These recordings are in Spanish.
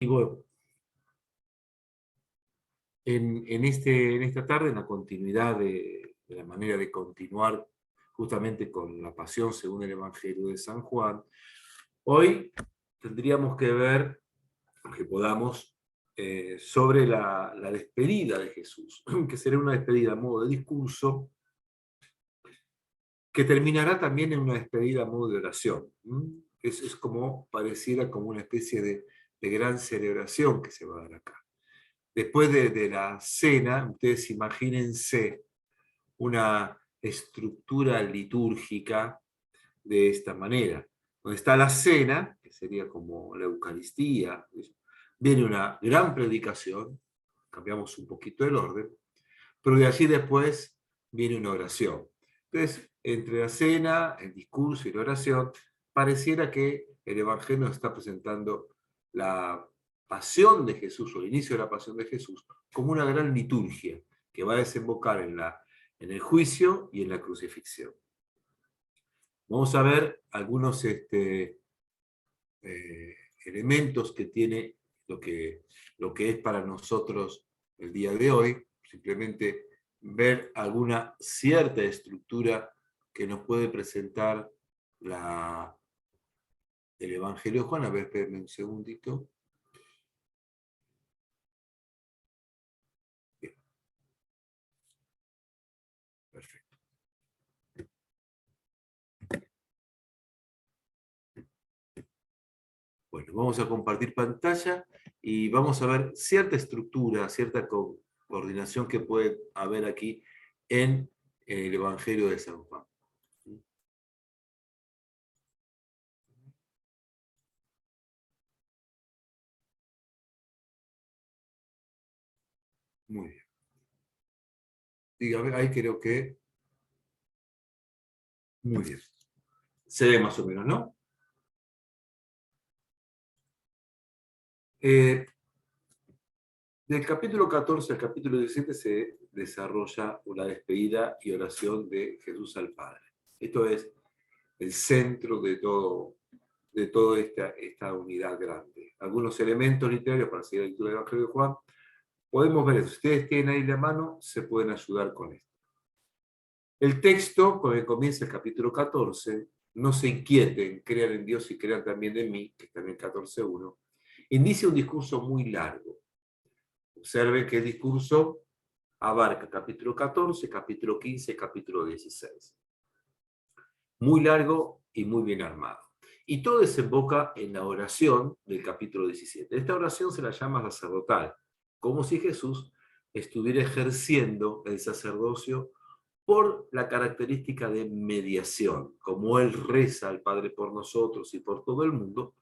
Bueno, en esta tarde, en la continuidad de la manera de continuar justamente con la pasión según el Evangelio de San Juan, hoy tendríamos que ver, que podamos, sobre la despedida de Jesús, que será una despedida a modo de discurso, que terminará también en una despedida a modo de oración. Es como, pareciera como una especie de gran celebración que se va a dar acá. Después de la cena, ustedes imagínense una estructura litúrgica de esta manera. Donde está la cena, que sería como la Eucaristía, viene una gran predicación, cambiamos un poquito el orden, pero de allí después viene una oración. Entonces, entre la cena, el discurso y la oración, pareciera que el Evangelio nos está presentando la pasión de Jesús, o el inicio de la pasión de Jesús, como una gran liturgia que va a desembocar en el juicio y en la crucifixión. Vamos a ver algunos elementos que tiene lo que es para nosotros el día de hoy, simplemente ver alguna cierta estructura que nos puede presentar el Evangelio de Juan. A ver, espérenme un segundito. Bien. Perfecto. Bueno, vamos a compartir pantalla y vamos a ver cierta estructura, cierta coordinación que puede haber aquí en el Evangelio de San Juan. Muy bien. Dígame, ahí creo que... Muy bien. Se ve más o menos, ¿no? Del capítulo 14 al capítulo 17 se desarrolla una despedida y oración de Jesús al Padre. Esto es el centro de toda esta unidad grande. Algunos elementos literarios para seguir la lectura del Evangelio de Juan, podemos ver eso. Si ustedes tienen ahí la mano, se pueden ayudar con esto. El texto, con el que comienza el capítulo 14, no se inquieten, crean en Dios y crean también en mí, que está en el 14.1, inicia un discurso muy largo. Observen que el discurso abarca capítulo 14, capítulo 15, capítulo 16. Muy largo y muy bien armado. Y todo desemboca en la oración del capítulo 17. Esta oración se la llama sacerdotal, como si Jesús estuviera ejerciendo el sacerdocio por la característica de mediación. Como Él reza al Padre por nosotros y por todo el mundo,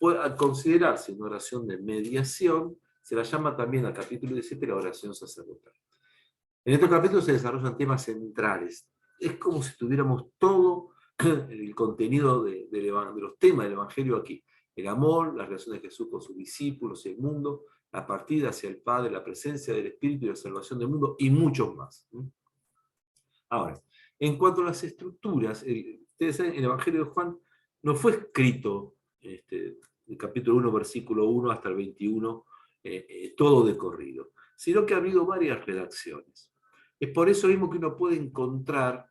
al considerarse una oración de mediación, se la llama también al capítulo 17 la oración sacerdotal. En estos capítulos se desarrollan temas centrales. Es como si tuviéramos todo el contenido de los temas del Evangelio aquí. El amor, la relación de Jesús con sus discípulos y el mundo, la partida hacia el Padre, la presencia del Espíritu y la salvación del mundo, y muchos más. Ahora, en cuanto a las estructuras, ustedes saben, el Evangelio de Juan no fue escrito, el capítulo 1, versículo 1 hasta el 21, todo de corrido, sino que ha habido varias redacciones. Es por eso mismo que uno puede encontrar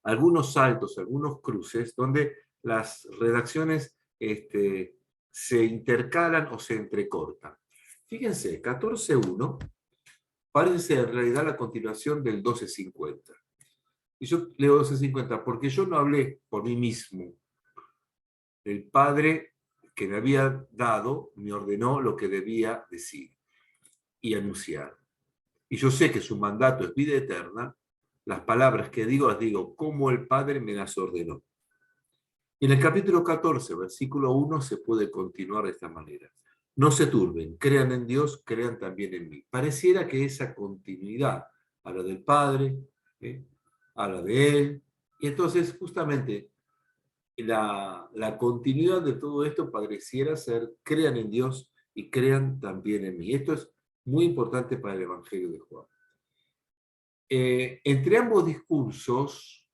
algunos saltos, algunos cruces, donde las redacciones se intercalan o se entrecortan. Fíjense, 14.1 parece ser en realidad la continuación del 12.50. Y yo leo 12.50 porque yo no hablé por mí mismo. El Padre que me había dado me ordenó lo que debía decir y anunciar. Y yo sé que su mandato es vida eterna. Las palabras que digo las digo como el Padre me las ordenó. Y en el capítulo 14, versículo 1, se puede continuar de esta manera. No se turben, crean en Dios, crean también en mí. Pareciera que esa continuidad habla del Padre, habla de Él, y entonces justamente la continuidad de todo esto pareciera ser crean en Dios y crean también en mí. Esto es muy importante para el Evangelio de Juan. Entre ambos discursos,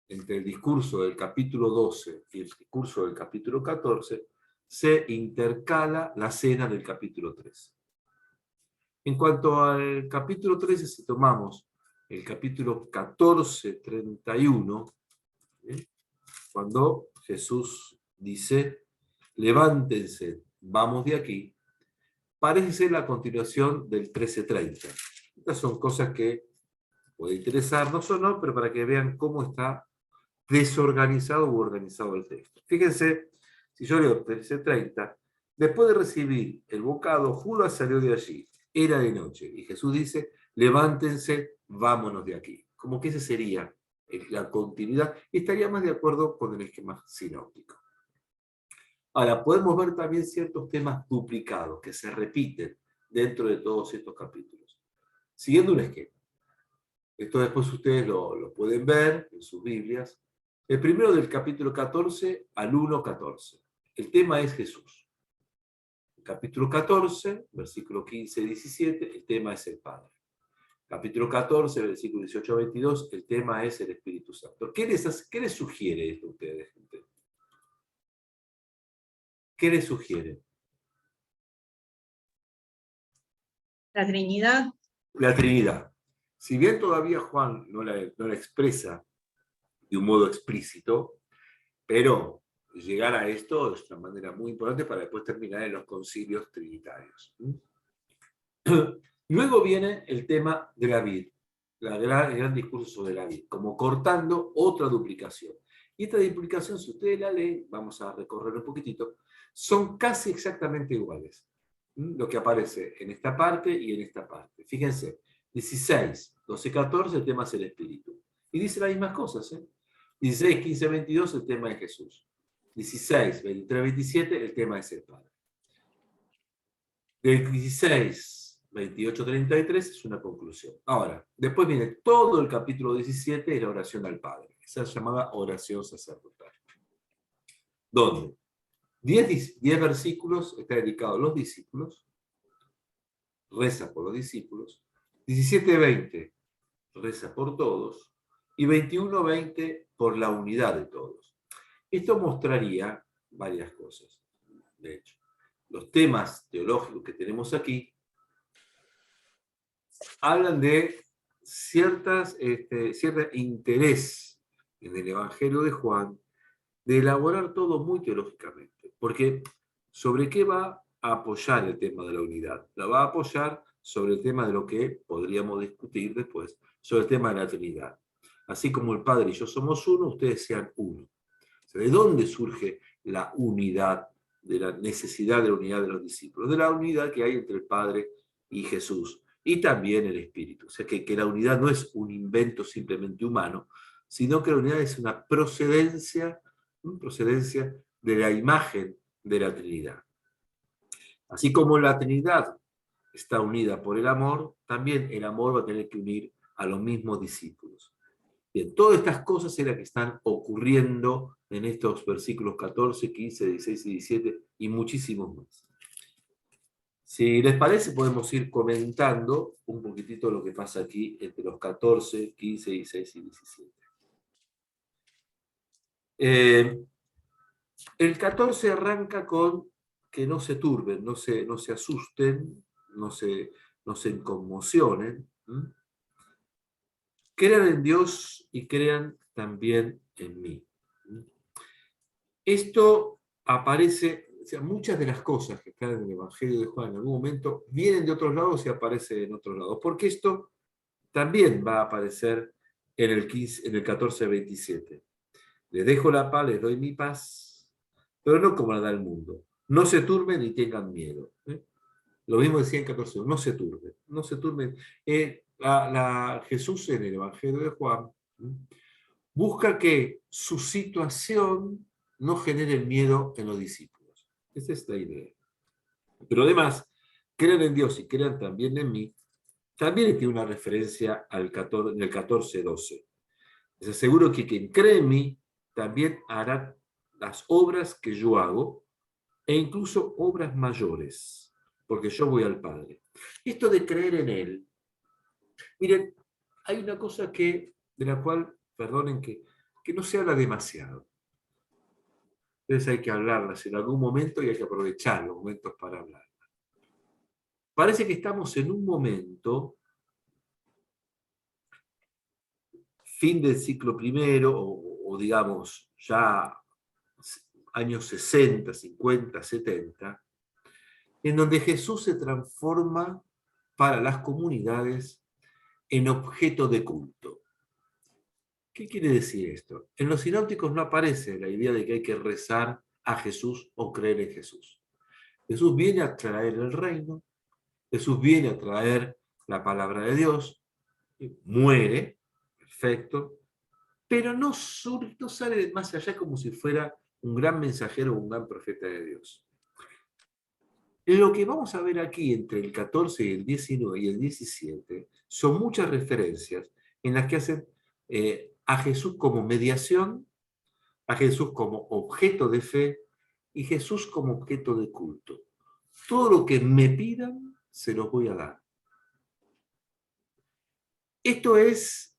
entre el discurso del capítulo 12 y el discurso del capítulo 14, se intercala la cena del capítulo 13. En cuanto al capítulo 13, si tomamos el capítulo 14, 31, ¿eh? Cuando Jesús dice, levántense, vamos de aquí, parece ser la continuación del 13:30. Estas son cosas que puede interesarnos o no, pero para que vean cómo está desorganizado u organizado el texto. Fíjense, si yo leo 13:30, después de recibir el bocado, Judas salió de allí. Era de noche. Y Jesús dice, levántense, vámonos de aquí. Como que esa sería la continuidad. Y estaría más de acuerdo con el esquema sinóptico. Ahora, podemos ver también ciertos temas duplicados que se repiten dentro de todos estos capítulos. Siguiendo un esquema. Esto después ustedes lo pueden ver en sus Biblias. El primero del capítulo 14 al 1:14. El tema es Jesús. El capítulo 14, versículo 15 y 17, el tema es el Padre. Capítulo 14, versículo 18 a 22, el tema es el Espíritu Santo. ¿Qué les sugiere esto a ustedes, gente? ¿Qué les sugiere? La Trinidad. La Trinidad. Si bien todavía Juan no la expresa de un modo explícito, pero llegar a esto es una manera muy importante para después terminar en los concilios trinitarios. Luego viene el tema de la vid, el gran discurso sobre la vid, como cortando otra duplicación. Y esta duplicación, si ustedes la leen, vamos a recorrer un poquitito, son casi exactamente iguales. Lo que aparece en esta parte y en esta parte. Fíjense, 16, 12, 14, el tema es el Espíritu. Y dice las mismas cosas, ¿eh? 16, 15, 22, el tema es Jesús. 16, 23, 27, el tema es el Padre. Del 16, 28, 33 es una conclusión. Ahora, después viene todo el capítulo 17 de la oración al Padre. Esa es llamada oración sacerdotal. Donde 10 versículos está dedicado a los discípulos, reza por los discípulos, 17-20 reza por todos, y 21-20 por la unidad de todos. Esto mostraría varias cosas. De hecho, los temas teológicos que tenemos aquí hablan de cierto interés en el Evangelio de Juan de elaborar todo muy teológicamente. Porque ¿sobre qué va a apoyar el tema de la unidad? La va a apoyar sobre el tema de lo que podríamos discutir después, sobre el tema de la Trinidad. Así como el Padre y yo somos uno, ustedes sean uno. O sea, ¿de dónde surge la unidad, de la necesidad de la unidad de los discípulos? De la unidad que hay entre el Padre y Jesús, y también el Espíritu. O sea, que la unidad no es un invento simplemente humano, sino que la unidad es una procedencia de la imagen de la Trinidad. Así como la Trinidad está unida por el amor, también el amor va a tener que unir a los mismos discípulos. Bien, todas estas cosas eran que están ocurriendo en estos versículos 14, 15, 16 y 17 y muchísimos más. Si les parece, podemos ir comentando un poquitito lo que pasa aquí entre los 14, 15, 16 y 17. El 14 arranca con que no se turben, no se asusten, no se conmocionen. Crean en Dios y crean también en mí. Esto aparece, o sea, muchas de las cosas que están en el Evangelio de Juan en algún momento vienen de otros lados y aparecen en otros lados, porque esto también va a aparecer en el 14:27. Les dejo la paz, les doy mi paz, pero no como la da el mundo. No se turben ni tengan miedo. Lo mismo decía en 14, no se turben, no se turben. Jesús en el Evangelio de Juan busca que su situación no genere miedo en los discípulos. Esa es la idea. Pero además, crean en Dios y crean también en mí, también tiene una referencia en el 14:12. Les aseguro que quien cree en mí también hará las obras que yo hago, e incluso obras mayores, porque yo voy al Padre. Esto de creer en Él, miren, hay una cosa de la cual, perdonen que no se habla demasiado. Entonces hay que hablarlas en algún momento y hay que aprovechar los momentos para hablarlas. Parece que estamos en un momento, fin del siglo primero, o digamos ya años 60, 50, 70, en donde Jesús se transforma para las comunidades en objeto de culto. ¿Qué quiere decir esto? En los sinópticos no aparece la idea de que hay que rezar a Jesús o creer en Jesús. Jesús viene a traer el reino, Jesús viene a traer la palabra de Dios, muere, perfecto, pero no sale más allá como si fuera un gran mensajero o un gran profeta de Dios. Lo que vamos a ver aquí entre el 14 y el 19 y el 17 son muchas referencias en las que hacen a Jesús como mediación, a Jesús como objeto de fe y Jesús como objeto de culto. Todo lo que me pidan, se los voy a dar. Esto es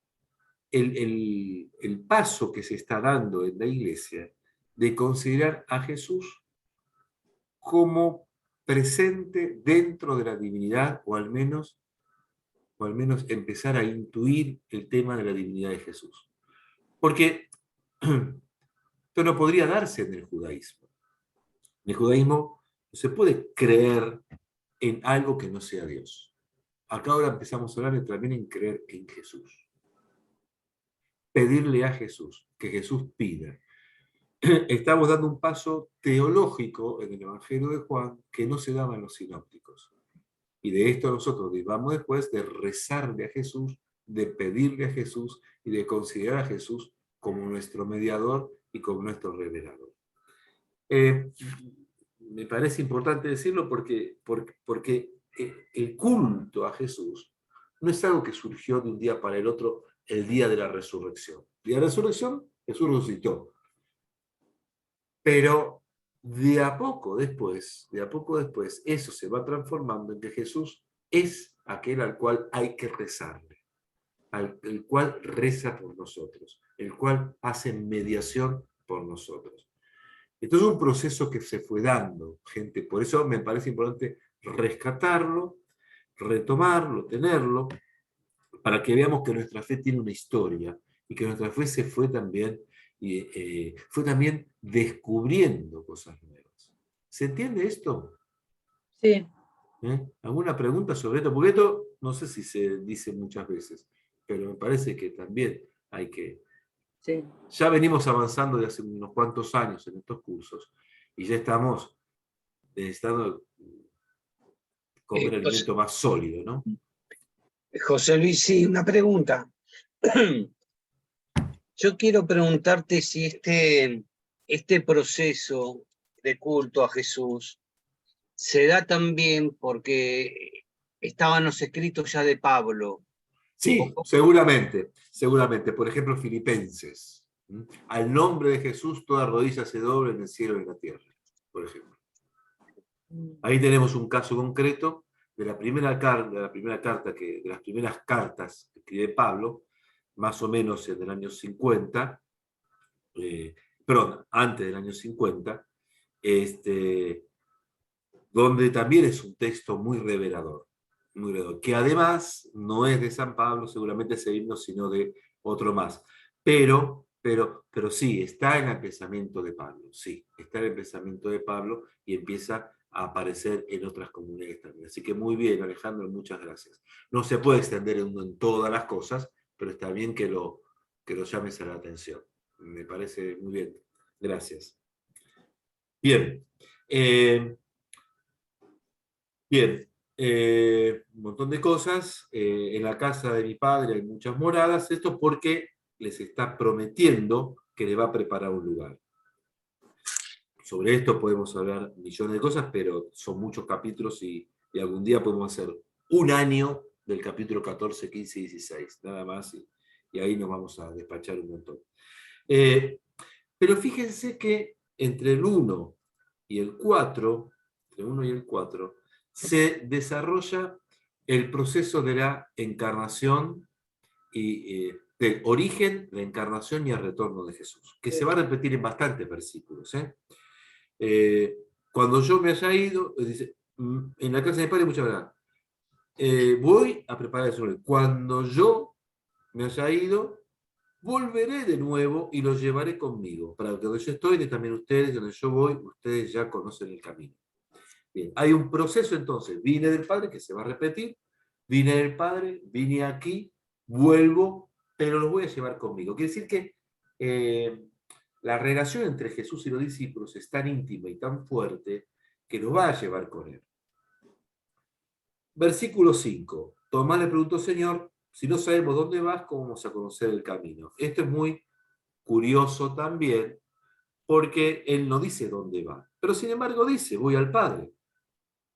el paso que se está dando en la iglesia de considerar a Jesús como presente dentro de la divinidad, o al menos empezar a intuir el tema de la divinidad de Jesús. Porque esto no podría darse en el judaísmo. En el judaísmo no se puede creer en algo que no sea Dios. Acá ahora empezamos a hablar también en creer en Jesús. Pedirle a Jesús, que Jesús pida. Estamos dando un paso teológico en el Evangelio de Juan que no se daba en los sinópticos. Y de esto nosotros derivamos después de rezarle a Jesús, de pedirle a Jesús y de considerar a Jesús como nuestro mediador y como nuestro revelador. Me parece importante decirlo porque el culto a Jesús no es algo que surgió de un día para el otro el día de la resurrección. El día de la resurrección, Jesús resucitó. Pero de a poco después, eso se va transformando en que Jesús es aquel al cual hay que rezarle, el cual reza por nosotros, el cual hace mediación por nosotros. Esto es un proceso que se fue dando, gente. Por eso me parece importante rescatarlo, retomarlo, tenerlo, para que veamos que nuestra fe tiene una historia y que nuestra fe se fue también, fue también descubriendo cosas nuevas. ¿Se entiende esto? Sí. ¿Alguna pregunta sobre esto? Porque esto no sé si se dice muchas veces, pero me parece que también hay que... Sí. Ya venimos avanzando de hace unos cuantos años en estos cursos y ya estamos necesitando comer alimento más sólido, ¿no? José Luis, sí, una pregunta. Yo quiero preguntarte si este proceso de culto a Jesús se da también porque estaban los escritos ya de Pablo. Sí, seguramente. Por ejemplo, Filipenses. Al nombre de Jesús toda rodilla se doble en el cielo y en la tierra, por ejemplo. Ahí tenemos un caso concreto de las primeras cartas que escribe Pablo, más o menos en el año 50, antes del año 50, donde también es un texto muy revelador, que además no es de San Pablo, seguramente ese himno, sino de otro más. Pero sí, está en el pensamiento de Pablo, sí, está en el pensamiento de Pablo y empieza a aparecer en otras comunidades también. Así que muy bien, Alejandro, muchas gracias. No se puede extender en todas las cosas, pero está bien que lo llames a la atención. Me parece muy bien. Gracias. Bien. Un montón de cosas. En la casa de mi padre hay muchas moradas. Esto porque les está prometiendo que le va a preparar un lugar. Sobre esto podemos hablar millones de cosas, pero son muchos capítulos y algún día podemos hacer un año del capítulo 14, 15 y 16, nada más, y ahí nos vamos a despachar un montón. Pero fíjense que entre el 1 y el 4, se desarrolla el proceso de la encarnación, del origen, la encarnación y el retorno de Jesús, que se va a repetir en bastantes versículos. Cuando yo me haya ido, dice, en la casa de mi padre mucha verdad, voy a preparar el suelo. Cuando yo me haya ido, volveré de nuevo y los llevaré conmigo, para que donde yo estoy, también ustedes, donde yo voy, ustedes ya conocen el camino. Bien, hay un proceso entonces, vine del Padre, que se va a repetir, vine del Padre, vine aquí, vuelvo, pero los voy a llevar conmigo. Quiere decir que la relación entre Jesús y los discípulos es tan íntima y tan fuerte que los va a llevar con él. Versículo 5. Tomás le preguntó, Señor, si no sabemos dónde vas, ¿cómo vamos a conocer el camino? Esto es muy curioso también, porque él no dice dónde va, pero sin embargo dice, voy al Padre.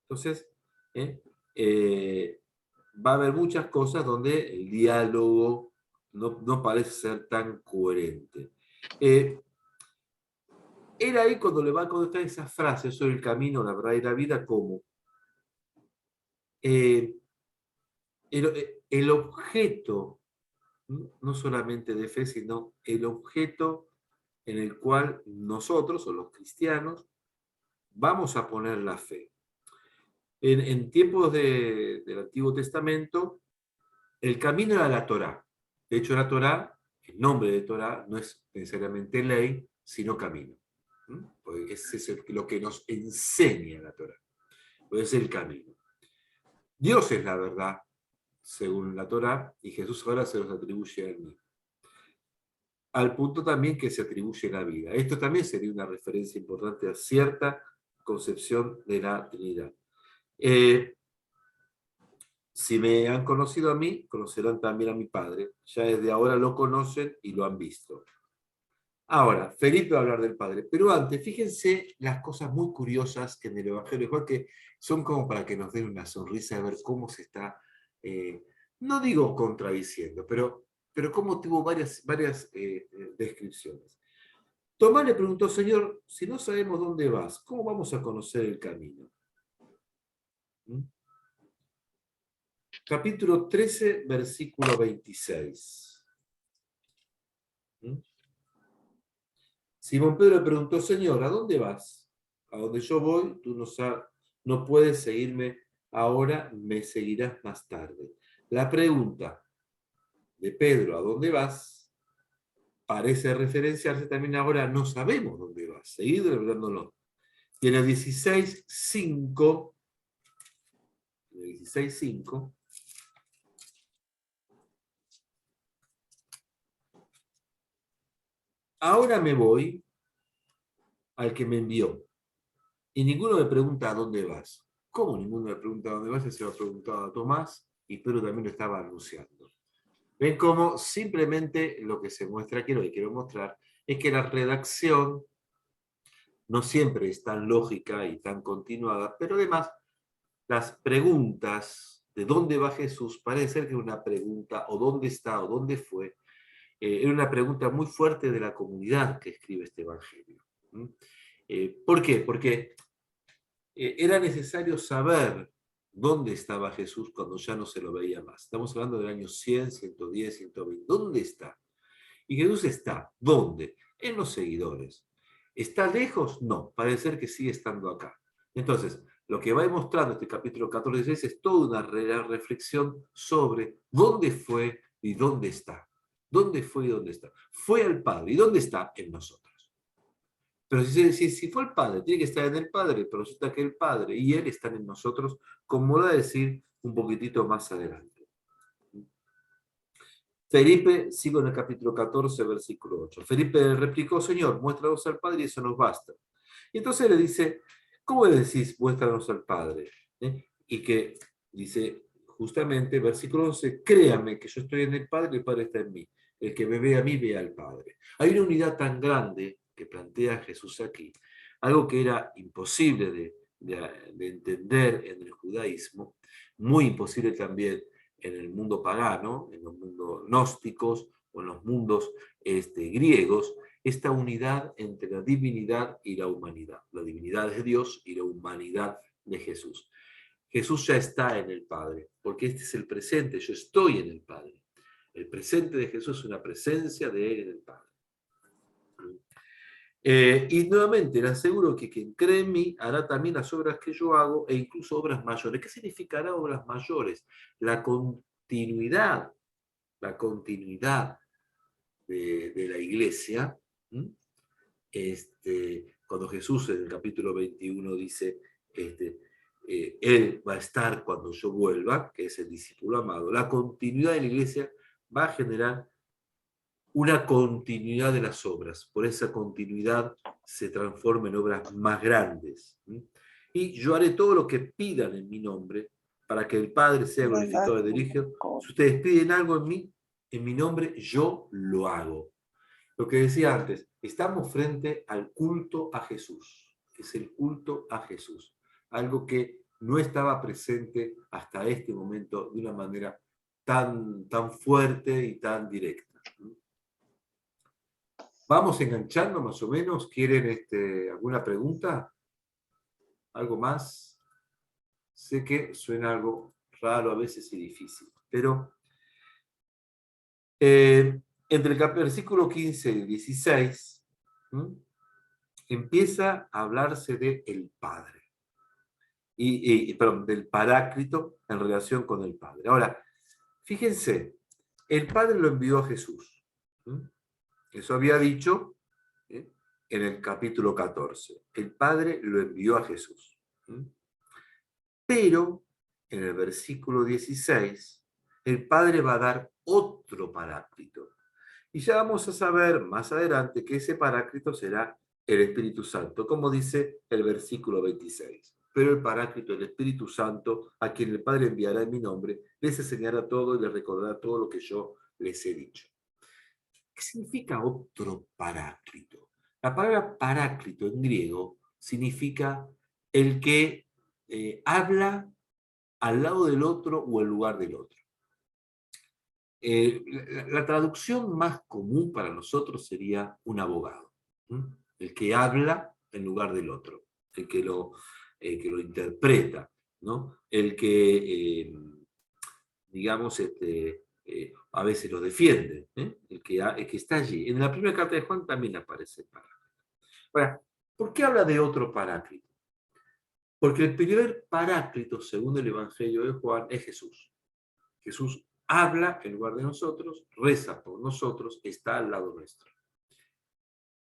Entonces, va a haber muchas cosas donde el diálogo no parece ser tan coherente. Era ahí cuando le va a contestar esas frases sobre el camino, la verdad y la vida, como el objeto, no solamente de fe, sino el objeto en el cual nosotros, o los cristianos, vamos a poner la fe. En tiempos del Antiguo Testamento, el camino era la Torá. De hecho, la Torá, el nombre de Torá, no es necesariamente ley, sino camino. Porque ese es lo que nos enseña la Torá. Pues es el camino. Dios es la verdad, según la Torá, y Jesús ahora se los atribuye a él. Al punto también que se atribuye la vida. Esto también sería una referencia importante a cierta concepción de la Trinidad. Si me han conocido a mí, conocerán también a mi Padre. Ya desde ahora lo conocen y lo han visto. Ahora, Felipe va a hablar del Padre, pero antes, fíjense las cosas muy curiosas que en el Evangelio, igual que son como para que nos den una sonrisa de ver cómo se está, no digo contradiciendo, pero cómo tuvo varias descripciones. Tomás le preguntó, Señor, si no sabemos dónde vas, ¿cómo vamos a conocer el camino? Capítulo 13, versículo 26. Simón Pedro le preguntó, Señor, ¿a dónde vas? A donde yo voy, tú no puedes seguirme ahora, me seguirás más tarde. La pregunta de Pedro, ¿a dónde vas? Parece referenciarse también ahora, no sabemos dónde vas. Seguid revelándolo. Y en el 16:5, ahora me voy al que me envió. Y ninguno me pregunta a dónde vas. ¿Cómo ninguno me pregunta a dónde vas? Se lo ha preguntado a Tomás y Pedro también lo estaba anunciando. Ven cómo simplemente lo que se muestra aquí, lo que quiero mostrar, es que la redacción no siempre es tan lógica y tan continuada, pero además las preguntas de dónde va Jesús parece ser que es una pregunta, o dónde está, o dónde fue, era una pregunta muy fuerte de la comunidad que escribe este Evangelio. ¿Por qué? Porque era necesario saber dónde estaba Jesús cuando ya no se lo veía más. Estamos hablando del año 100, 110, 120. ¿Dónde está? Y Jesús está. ¿Dónde? En los seguidores. ¿Está lejos? No, parece ser que sigue estando acá. Entonces, lo que va mostrando este capítulo 14 y 16 es toda una reflexión sobre dónde fue y dónde está. ¿Dónde fue y dónde está? Fue al Padre. ¿Y dónde está? En nosotros. Pero si fue el Padre, tiene que estar en el Padre, pero resulta que el Padre y Él están en nosotros, como lo va a decir un poquitito más adelante. Felipe, sigo en el capítulo 14, versículo 8. Felipe replicó, Señor, muéstranos al Padre y eso nos basta. Y entonces le dice, ¿cómo le decís, muéstranos al Padre? Y que dice justamente, versículo 11, créame que yo estoy en el Padre y el Padre está en mí. El que me ve a mí, ve al Padre. Hay una unidad tan grande que plantea Jesús aquí, algo que era imposible de entender en el judaísmo, muy imposible también en el mundo pagano, en los mundos gnósticos o en los mundos griegos, esta unidad entre la divinidad y la humanidad. La divinidad de Dios y la humanidad de Jesús. Jesús ya está en el Padre, porque este es el presente, yo estoy en el Padre. El presente de Jesús es una presencia de Él en el Padre. Y nuevamente le aseguro que quien cree en mí hará también las obras que yo hago e incluso obras mayores. ¿Qué significará obras mayores? La continuidad de la iglesia. Cuando Jesús en el capítulo 21 dice, Él va a estar cuando yo vuelva, que es el discípulo amado, la continuidad de la iglesia va a generar una continuidad de las obras. Por esa continuidad se transforma en obras más grandes. Y yo haré todo lo que pidan en mi nombre para que el Padre sea glorificado del Hijo. Si ustedes piden algo en mi nombre, yo lo hago. Lo que decía antes, estamos frente al culto a Jesús. Es el culto a Jesús. Algo que no estaba presente hasta este momento de una manera tan fuerte y tan directa. Vamos enganchando más o menos. ¿Quieren alguna pregunta? ¿Algo más? Sé que suena algo raro a veces y difícil, pero entre el versículo 15 y 16 empieza a hablarse de el Padre, perdón, del Paráclito en relación con el Padre. Ahora, fíjense, el Padre lo envió a Jesús. Eso había dicho en el capítulo 14. El Padre lo envió a Jesús. Pero en el versículo 16, el Padre va a dar otro Paráclito. Y ya vamos a saber más adelante que ese Paráclito será el Espíritu Santo, como dice el versículo 26. Pero el Paráclito, el Espíritu Santo, a quien el Padre enviará en mi nombre, les enseñará todo y les recordará todo lo que yo les he dicho. ¿Qué significa otro Paráclito? La palabra Paráclito en griego significa el que habla al lado del otro o en lugar del otro. La traducción más común para nosotros sería un abogado, el que habla en lugar del otro, el que lo interpreta, ¿no? El que, digamos, a veces lo defiende, el que está allí. En la primera carta de Juan también aparece el Paráclito. Ahora, ¿por qué habla de otro Paráclito? Porque el primer Paráclito, según el Evangelio de Juan, es Jesús. Jesús habla en lugar de nosotros, reza por nosotros, está al lado nuestro.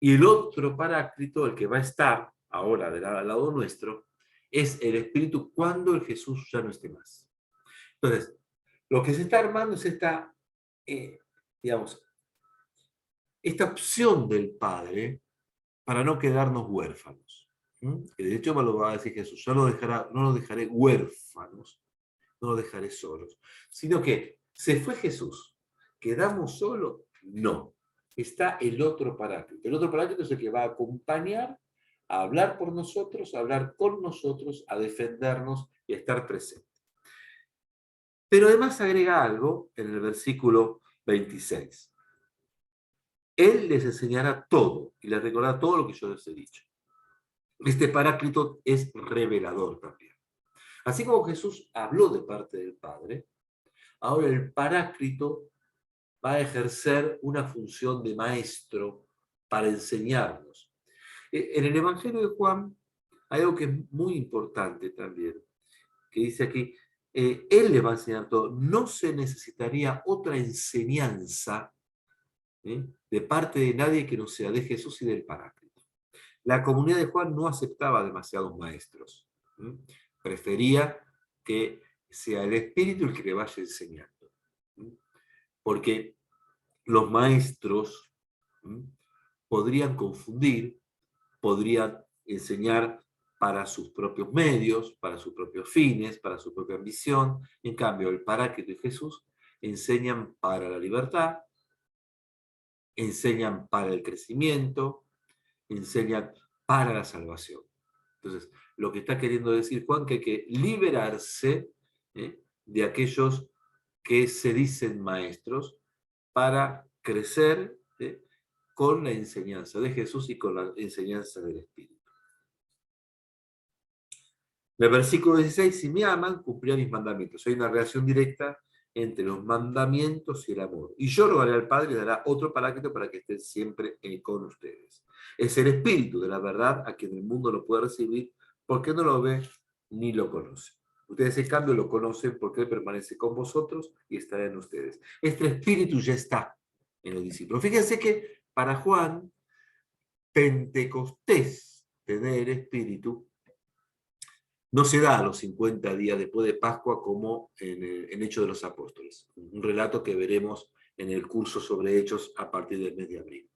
Y el otro Paráclito, el que va a estar ahora al lado nuestro, es el Espíritu cuando el Jesús ya no esté más. Entonces, lo que se está armando es esta opción del Padre para no quedarnos huérfanos. Que de hecho me lo va a decir Jesús, yo no los dejaré huérfanos, no los dejaré solos, sino que se fue Jesús, ¿quedamos solos? No, está el otro Paráclito. El otro Paráclito es el que va a acompañar, a hablar por nosotros, a hablar con nosotros, a defendernos y a estar presente. Pero además agrega algo en el versículo 26. Él les enseñará todo y les recordará todo lo que yo les he dicho. Este Paráclito es revelador también. Así como Jesús habló de parte del Padre, ahora el Paráclito va a ejercer una función de maestro para enseñarnos. En el Evangelio de Juan hay algo que es muy importante también, que dice aquí, Él le va a enseñar todo. No se necesitaría otra enseñanza de parte de nadie que no sea de Jesús y del Paráclito. La comunidad de Juan no aceptaba demasiados maestros. Prefería que sea el Espíritu el que le vaya enseñando. Porque los maestros podrían confundir, podrían enseñar para sus propios medios, para sus propios fines, para su propia ambición. En cambio, el Paráclito y Jesús enseñan para la libertad, enseñan para el crecimiento, enseñan para la salvación. Entonces, lo que está queriendo decir Juan, que hay que liberarse de aquellos que se dicen maestros para crecer con la enseñanza de Jesús y con la enseñanza del Espíritu. En el versículo 16, si me aman, cumplirán mis mandamientos. Hay una relación directa entre los mandamientos y el amor. Y yo rogaré al Padre y dará otro paráclito para que esté siempre con ustedes. Es el Espíritu de la verdad a quien el mundo no puede recibir porque no lo ve ni lo conoce. Ustedes en cambio lo conocen porque Él permanece con vosotros y estará en ustedes. Este Espíritu ya está en los discípulos. Fíjense que para Juan, Pentecostés, tener Espíritu, no se da a los 50 días después de Pascua como en Hechos de los Apóstoles, un relato que veremos en el curso sobre Hechos a partir del mes de abril.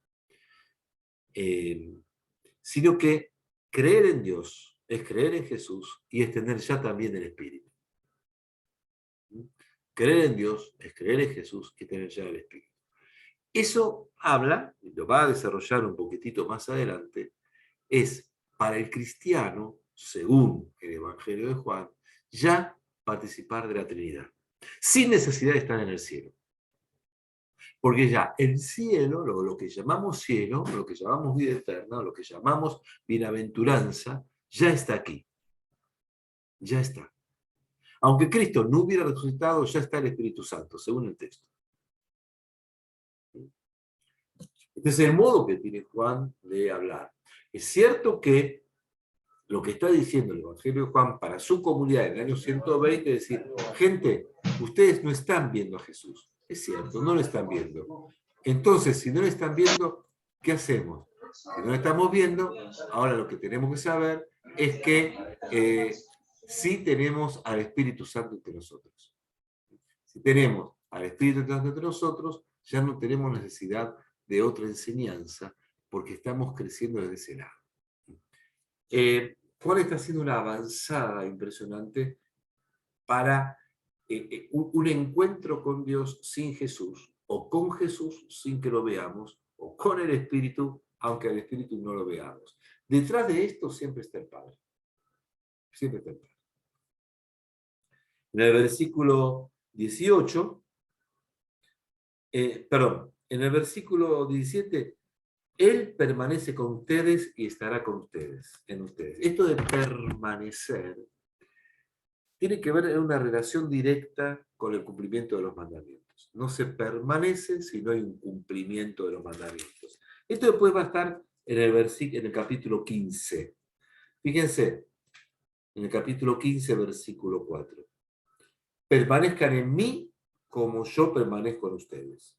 Sino que creer en Dios es creer en Jesús y es tener ya también el Espíritu. Creer en Dios es creer en Jesús y tener ya el Espíritu. Eso habla, y lo va a desarrollar un poquitito más adelante, es para el cristiano, según el Evangelio de Juan, ya participar de la Trinidad, sin necesidad de estar en el cielo. Porque ya el cielo, lo que llamamos cielo, lo que llamamos vida eterna, lo que llamamos bienaventuranza, ya está aquí. Ya está. Aunque Cristo no hubiera resucitado, ya está el Espíritu Santo, según el texto. Este es el modo que tiene Juan de hablar. Es cierto que lo que está diciendo el Evangelio de Juan para su comunidad en el año 120 es decir, gente, ustedes no están viendo a Jesús. Es cierto, no lo están viendo. Entonces, si no lo están viendo, ¿qué hacemos? Si no lo estamos viendo, ahora lo que tenemos que saber es que sí tenemos al Espíritu Santo entre nosotros. Si tenemos al Espíritu Santo entre nosotros, ya no tenemos necesidad de otra enseñanza porque estamos creciendo desde ese lado. Juan está haciendo una avanzada impresionante para un encuentro con Dios sin Jesús, o con Jesús sin que lo veamos, o con el Espíritu, aunque al Espíritu no lo veamos. Detrás de esto siempre está el Padre. Siempre está el Padre. En el versículo 18, en el versículo 17, Él permanece con ustedes y estará con ustedes, en ustedes. Esto de permanecer tiene que ver en una relación directa con el cumplimiento de los mandamientos. No se permanece si no hay un cumplimiento de los mandamientos. Esto después va a estar en el capítulo 15. Fíjense, en el capítulo 15, versículo 4. Permanezcan en mí como yo permanezco en ustedes.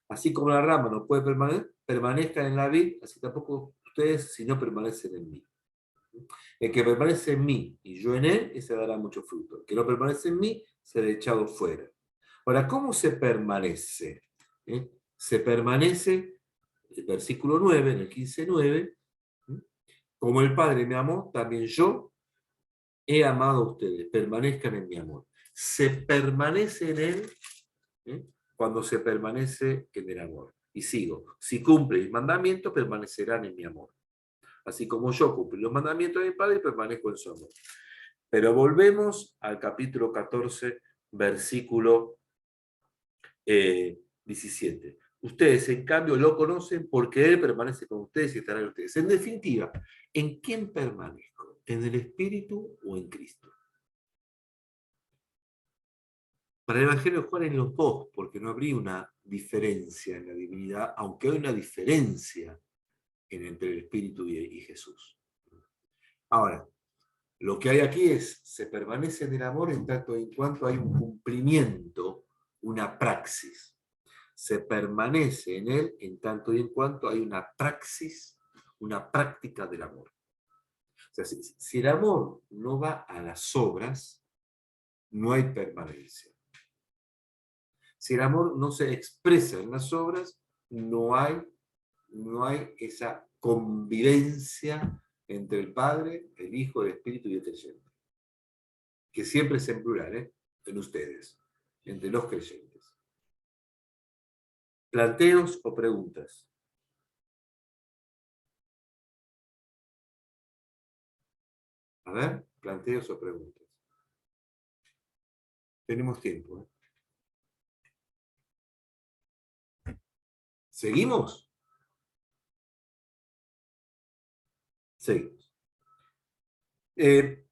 Así como la rama no puede permanecer, permanezcan en la vid, así tampoco ustedes si no permanecen en mí. El que permanece en mí y yo en él, ese dará mucho fruto. El que no permanece en mí, será echado fuera. Ahora, ¿cómo se permanece? Se permanece, el versículo 9, en el 15:9, como el Padre me amó, también yo he amado a ustedes. Permanezcan en mi amor. Se permanece en él cuando se permanece en el amor. Y sigo, si cumplen mis mandamientos, permanecerán en mi amor. Así como yo cumplo los mandamientos de mi Padre y permanezco en su amor. Pero volvemos al capítulo 14, versículo 17. Ustedes, en cambio, lo conocen porque Él permanece con ustedes y estará en ustedes. En definitiva, ¿en quién permanezco? ¿En el Espíritu o en Cristo? Para el Evangelio de Juan en los dos, porque no habría una diferencia en la divinidad, aunque hay una diferencia entre el Espíritu y Jesús. Ahora, lo que hay aquí es, se permanece en el amor en tanto en cuanto hay un cumplimiento, una praxis. Se permanece en él en tanto y en cuanto hay una praxis, una práctica del amor. O sea, si el amor no va a las obras, no hay permanencia. Si el amor no se expresa en las obras, no hay esa convivencia entre el Padre, el Hijo, el Espíritu y el creyente. Que siempre es en plural, en ustedes, entre los creyentes. ¿Planteos o preguntas? A ver, planteos o preguntas. Tenemos tiempo. ¿Seguimos? Seguimos.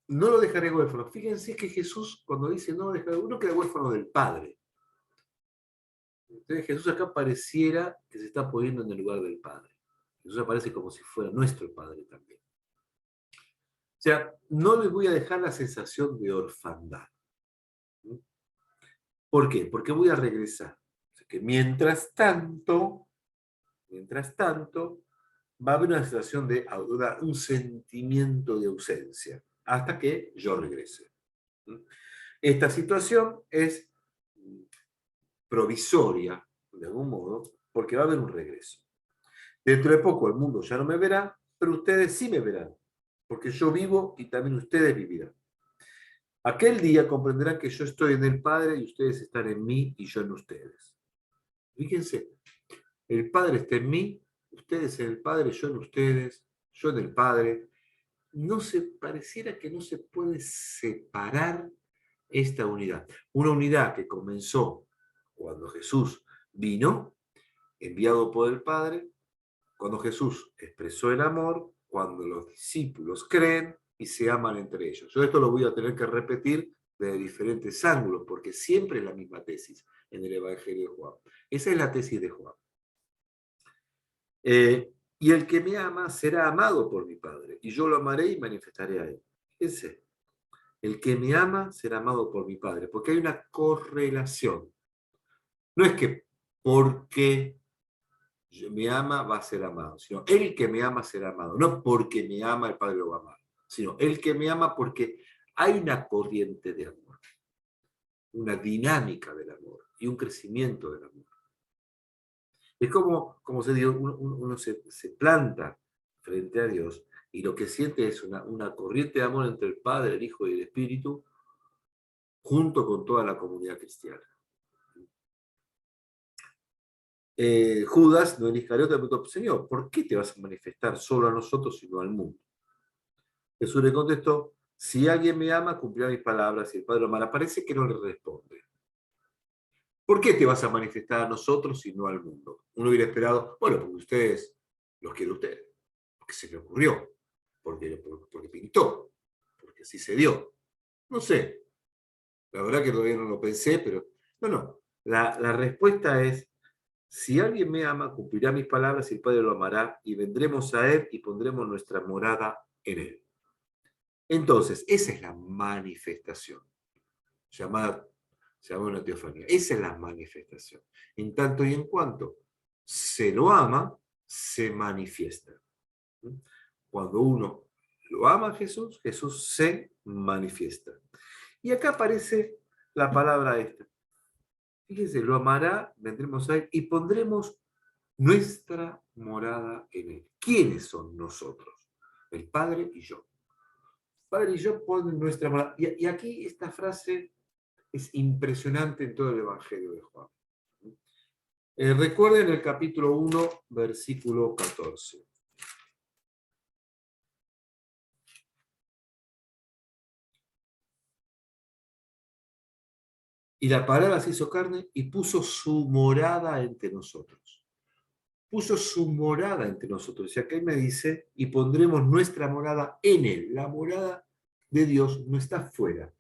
no lo dejaré huérfano. Fíjense que Jesús, cuando dice no lo dejaré, uno queda huérfano del Padre. Entonces Jesús acá pareciera que se está poniendo en el lugar del Padre. Jesús aparece como si fuera nuestro Padre también. O sea, no les voy a dejar la sensación de orfandad. ¿Por qué? Porque voy a regresar. O sea, que mientras tanto, va a haber una sensación de un sentimiento de ausencia, hasta que yo regrese. Esta situación es provisoria, de algún modo, porque va a haber un regreso. Dentro de poco el mundo ya no me verá, pero ustedes sí me verán, porque yo vivo y también ustedes vivirán. Aquel día comprenderán que yo estoy en el Padre y ustedes están en mí y yo en ustedes. Fíjense, el Padre está en mí, ustedes en el Padre, yo en ustedes, yo en el Padre. Pareciera que no se puede separar esta unidad. Una unidad que comenzó cuando Jesús vino, enviado por el Padre, cuando Jesús expresó el amor, cuando los discípulos creen y se aman entre ellos. Yo esto lo voy a tener que repetir desde diferentes ángulos, porque siempre es la misma tesis en el Evangelio de Juan. Esa es la tesis de Juan. Y el que me ama será amado por mi Padre, y yo lo amaré y manifestaré a él. Fíjense, el que me ama será amado por mi Padre, porque hay una correlación. No es que porque me ama va a ser amado, sino el que me ama será amado. No porque me ama el Padre lo va a amar, sino el que me ama porque hay una corriente de amor, una dinámica del amor y un crecimiento del amor. Es como se dice, uno se planta frente a Dios y lo que siente es una corriente de amor entre el Padre, el Hijo y el Espíritu, junto con toda la comunidad cristiana. Judas, no el Iscariote, preguntó: Señor, ¿por qué te vas a manifestar solo a nosotros y no al mundo? Jesús le contestó: si alguien me ama, cumplirá mis palabras, y el Padre lo amará. Parece que no le responde. ¿Por qué te vas a manifestar a nosotros y no al mundo? Uno hubiera esperado, bueno, porque ustedes los quiere usted, porque se le ocurrió, porque pintó, porque así se dio. No sé, la verdad que todavía no lo pensé, pero no. La respuesta es: si alguien me ama, cumplirá mis palabras y el Padre lo amará, y vendremos a él y pondremos nuestra morada en él. Entonces, esa es la manifestación, llamada una teofanía. Esa es la manifestación. En tanto y en cuanto se lo ama, se manifiesta. Cuando uno lo ama a Jesús, Jesús se manifiesta. Y acá aparece la palabra esta. Fíjense, lo amará, vendremos a él y pondremos nuestra morada en él. ¿Quiénes son nosotros? El Padre y yo. El Padre y yo ponen nuestra morada. Y aquí esta frase es impresionante en todo el Evangelio de Juan. Recuerden el capítulo 1, versículo 14. Y la palabra se hizo carne y puso su morada entre nosotros. Puso su morada entre nosotros. Y acá me dice, y pondremos nuestra morada en él. La morada de Dios no está fuera.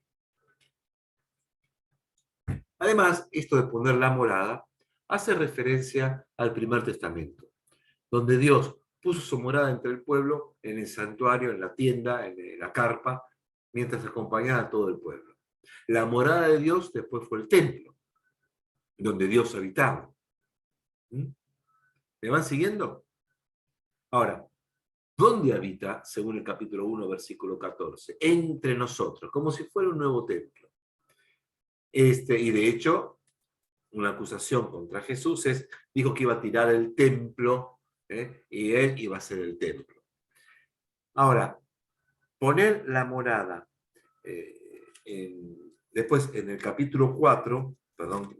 Además, esto de poner la morada hace referencia al Primer Testamento, donde Dios puso su morada entre el pueblo, en el santuario, en la tienda, en la carpa, mientras acompañaba a todo el pueblo. La morada de Dios después fue el templo, donde Dios habitaba. ¿Me van siguiendo? Ahora, ¿dónde habita, según el capítulo 1, versículo 14? Entre nosotros, como si fuera un nuevo templo. Y de hecho, una acusación contra Jesús dijo que iba a tirar el templo, y él iba a ser el templo. Ahora, poner la morada, después en el capítulo 4, perdón,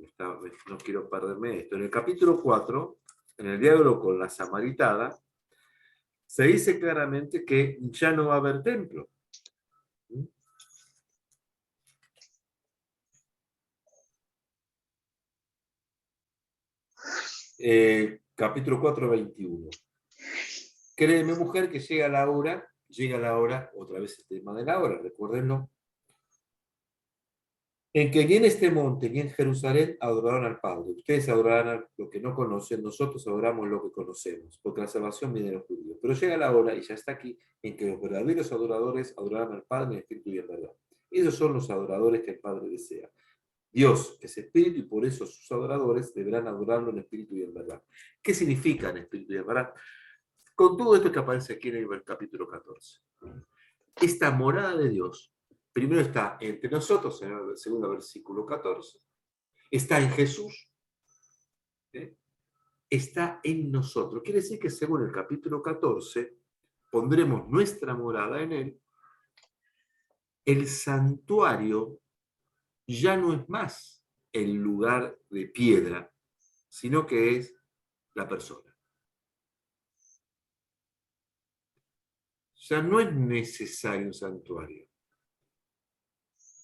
no quiero perderme esto, en el capítulo 4, en el diálogo con la samaritana, se dice claramente que ya no va a haber templo. Capítulo 4, 21. Créeme, mujer, que llega la hora llega la hora, otra vez el tema de la hora, recuérdenlo, en que ni en este monte ni en Jerusalén adoraron al Padre. Ustedes adorarán a lo que no conocen, nosotros adoramos lo que conocemos, porque la salvación viene de los judíos. Pero llega la hora, y ya está aquí, en que los verdaderos adoradores adorarán al Padre en espíritu y en verdad. Esos son los adoradores que el Padre desea. Dios es espíritu y por eso sus adoradores deberán adorarlo en espíritu y en verdad. ¿Qué significa en espíritu y en verdad? Con todo esto que aparece aquí en el capítulo 14. Esta morada de Dios, primero está entre nosotros, en el segundo versículo 14, está en Jesús, ¿eh? Está en nosotros. Quiere decir que según el capítulo 14, pondremos nuestra morada en él. El santuario ya no es más el lugar de piedra, sino que es la persona. Ya no es necesario un santuario,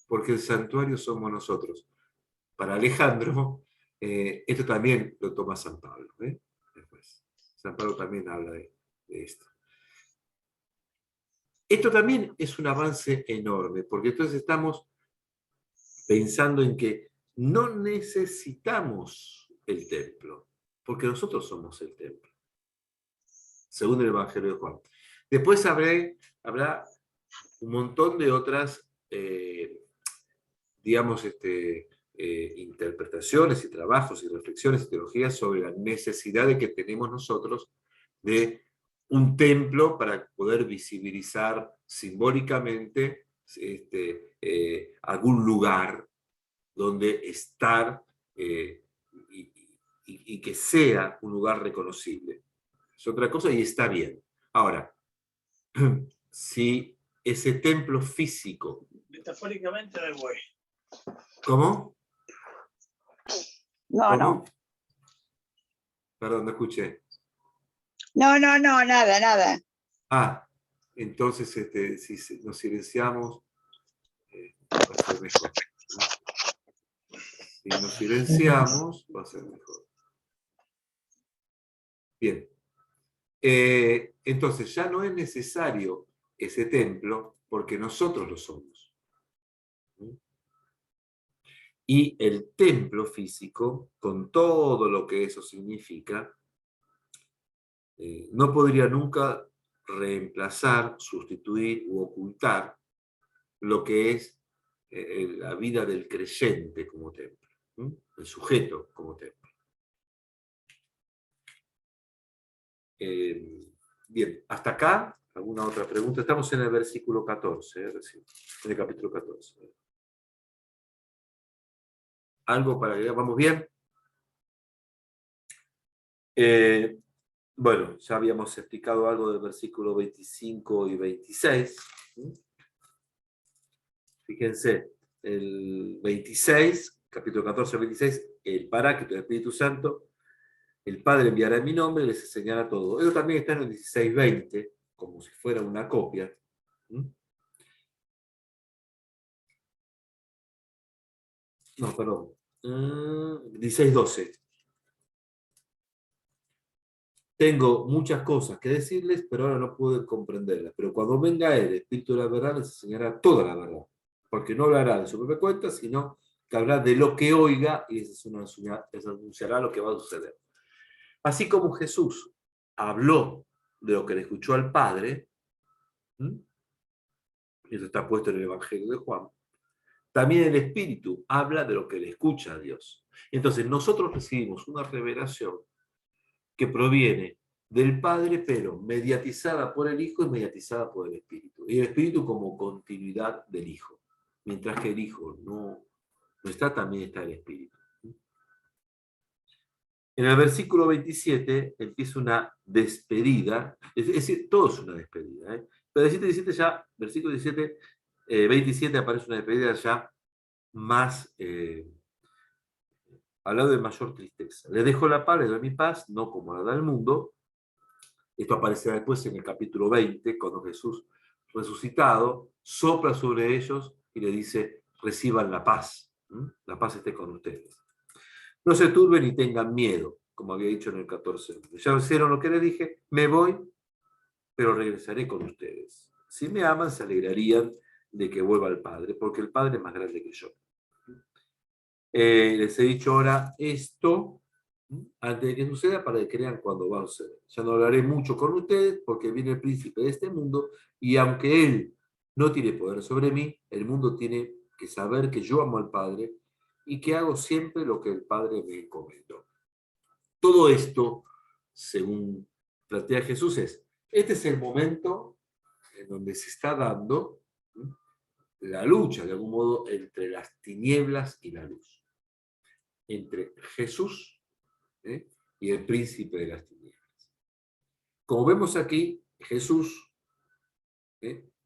porque el santuario somos nosotros. Para Alejandro, esto también lo toma San Pablo. Después. San Pablo también habla de esto. Esto también es un avance enorme, porque entonces estamos pensando en que no necesitamos el templo, porque nosotros somos el templo, según el Evangelio de Juan. Después habrá un montón de otras, digamos, interpretaciones y trabajos y reflexiones y teologías sobre la necesidad de que tenemos nosotros de un templo para poder visibilizar simbólicamente algún lugar donde estar y que sea un lugar reconocible. Es otra cosa y está bien. Ahora, si ese templo físico... Metafóricamente del buey. ¿Cómo? No, ¿Cómo? no. Perdón, no escuché. No, nada. Ah, entonces si nos silenciamos, va a ser mejor. Si nos silenciamos, va a ser mejor. Bien. Entonces ya no es necesario ese templo porque nosotros lo somos. Y el templo físico, con todo lo que eso significa, no podría nunca reemplazar, sustituir u ocultar lo que es la vida del creyente como templo, el sujeto como templo. Bien, hasta acá, ¿alguna otra pregunta? Estamos en el versículo 14, en el capítulo 14. ¿Algo para que vamos bien? Bueno, ya habíamos explicado algo del versículo 25 y 26. Fíjense, el 26, capítulo 14, 26, el Paráclito del Espíritu Santo, el Padre enviará en mi nombre y les enseñará todo. Eso también está en el 16, 20, como si fuera una copia. No, perdón. 16, 12. Tengo muchas cosas que decirles, pero ahora no pueden comprenderlas. Pero cuando venga Él, el Espíritu de la verdad, les enseñará toda la verdad. Porque no hablará de su propia cuenta, sino que hablará de lo que oiga y les anunciará lo que va a suceder. Así como Jesús habló de lo que le escuchó al Padre, eso está puesto en el Evangelio de Juan, también el Espíritu habla de lo que le escucha a Dios. Entonces nosotros recibimos una revelación que proviene del Padre, pero mediatizada por el Hijo y mediatizada por el Espíritu. Y el Espíritu como continuidad del Hijo. Mientras que el Hijo no está, también está el Espíritu. En el versículo 27 empieza una despedida, es decir, todo es una despedida. Pero el 17 ya, versículo 17, 27 aparece una despedida ya más, hablado de mayor tristeza. Le dejo la paz, le doy mi paz, no como la da el mundo. Esto aparecerá después en el capítulo 20, cuando Jesús, resucitado, sopla sobre ellos y le dice, reciban la paz. La paz esté con ustedes. No se turben ni tengan miedo, como había dicho en el 14. Ya hicieron lo que les dije, me voy, pero regresaré con ustedes. Si me aman, se alegrarían de que vuelva al Padre, porque el Padre es más grande que yo. Les he dicho ahora esto antes de que suceda para que crean cuando va a suceder. Ya no hablaré mucho con ustedes porque viene el príncipe de este mundo y aunque él no tiene poder sobre mí, el mundo tiene que saber que yo amo al Padre y que hago siempre lo que el Padre me encomendó. Todo esto, según plantea Jesús, este es el momento en donde se está dando la lucha, de algún modo, entre las tinieblas y la luz. Entre Jesús y el príncipe de las tinieblas. Como vemos aquí, Jesús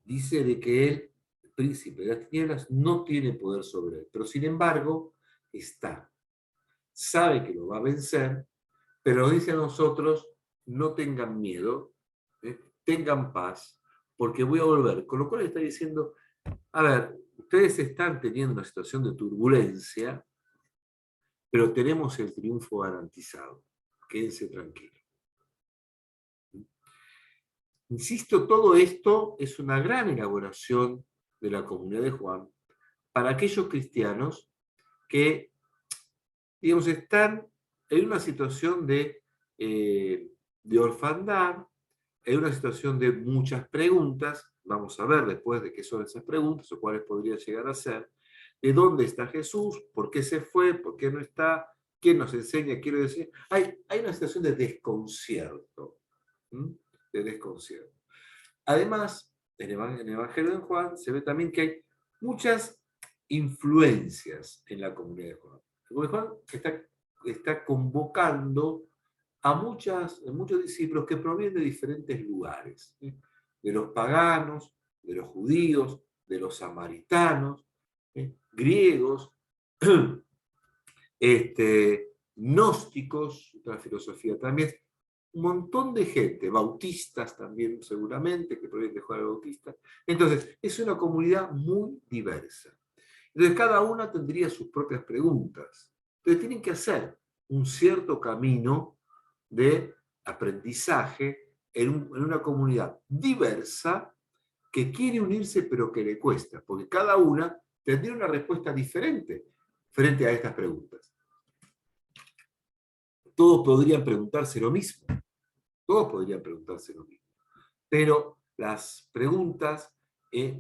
dice de que él, el príncipe de las tinieblas, no tiene poder sobre él, pero sin embargo está. Sabe que lo va a vencer, pero nos dice a nosotros, no tengan miedo, tengan paz, porque voy a volver. Con lo cual está diciendo, a ver, ustedes están teniendo una situación de turbulencia, pero tenemos el triunfo garantizado. Quédense tranquilos. Insisto, todo esto es una gran elaboración de la comunidad de Juan para aquellos cristianos que, digamos, están en una situación de orfandad, en una situación de muchas preguntas. Vamos a ver después de qué son esas preguntas o cuáles podrían llegar a ser. ¿De dónde está Jesús? ¿Por qué se fue? ¿Por qué no está? ¿Quién nos enseña? Quiero decir, hay una situación de desconcierto. De desconcierto. Además, en el Evangelio de Juan se ve también que hay muchas influencias en la comunidad de Juan. El Juan está convocando a muchos discípulos que provienen de diferentes lugares, de los paganos, de los judíos, de los samaritanos, griegos, gnósticos, la filosofía también, un montón de gente, bautistas también seguramente, que provienen de Juan el Bautista. Entonces, es una comunidad muy diversa. Entonces, cada una tendría sus propias preguntas. Entonces, tienen que hacer un cierto camino de aprendizaje en una comunidad diversa que quiere unirse pero que le cuesta, porque cada una tendría una respuesta diferente frente a estas preguntas. Todos podrían preguntarse lo mismo. Todos podrían preguntarse lo mismo. Pero las preguntas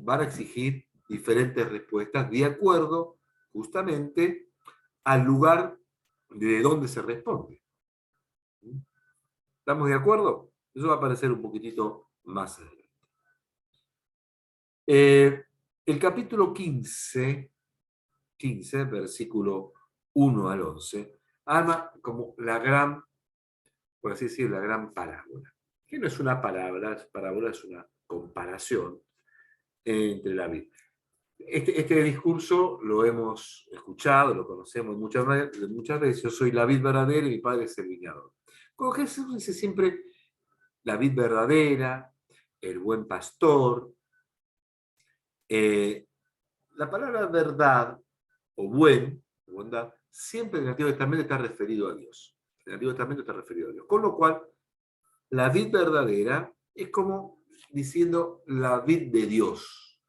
van a exigir diferentes respuestas de acuerdo justamente al lugar de donde se responde. ¿Estamos de acuerdo? Eso va a aparecer un poquitito más adelante. El capítulo 15, versículo 1 al 11, arma como la gran, por así decirlo, la gran parábola. Que no es una parábola es una comparación entre la vida. Este discurso lo hemos escuchado, lo conocemos muchas veces. Yo soy la vid verdadera y mi padre es el viñador. Cuando Jesús dice siempre la vid verdadera, el buen pastor, la palabra verdad o bondad, siempre en el Antiguo Testamento está referido a Dios. En el Antiguo Testamento está referido a Dios. Con lo cual, la vid verdadera es como diciendo la vid de Dios.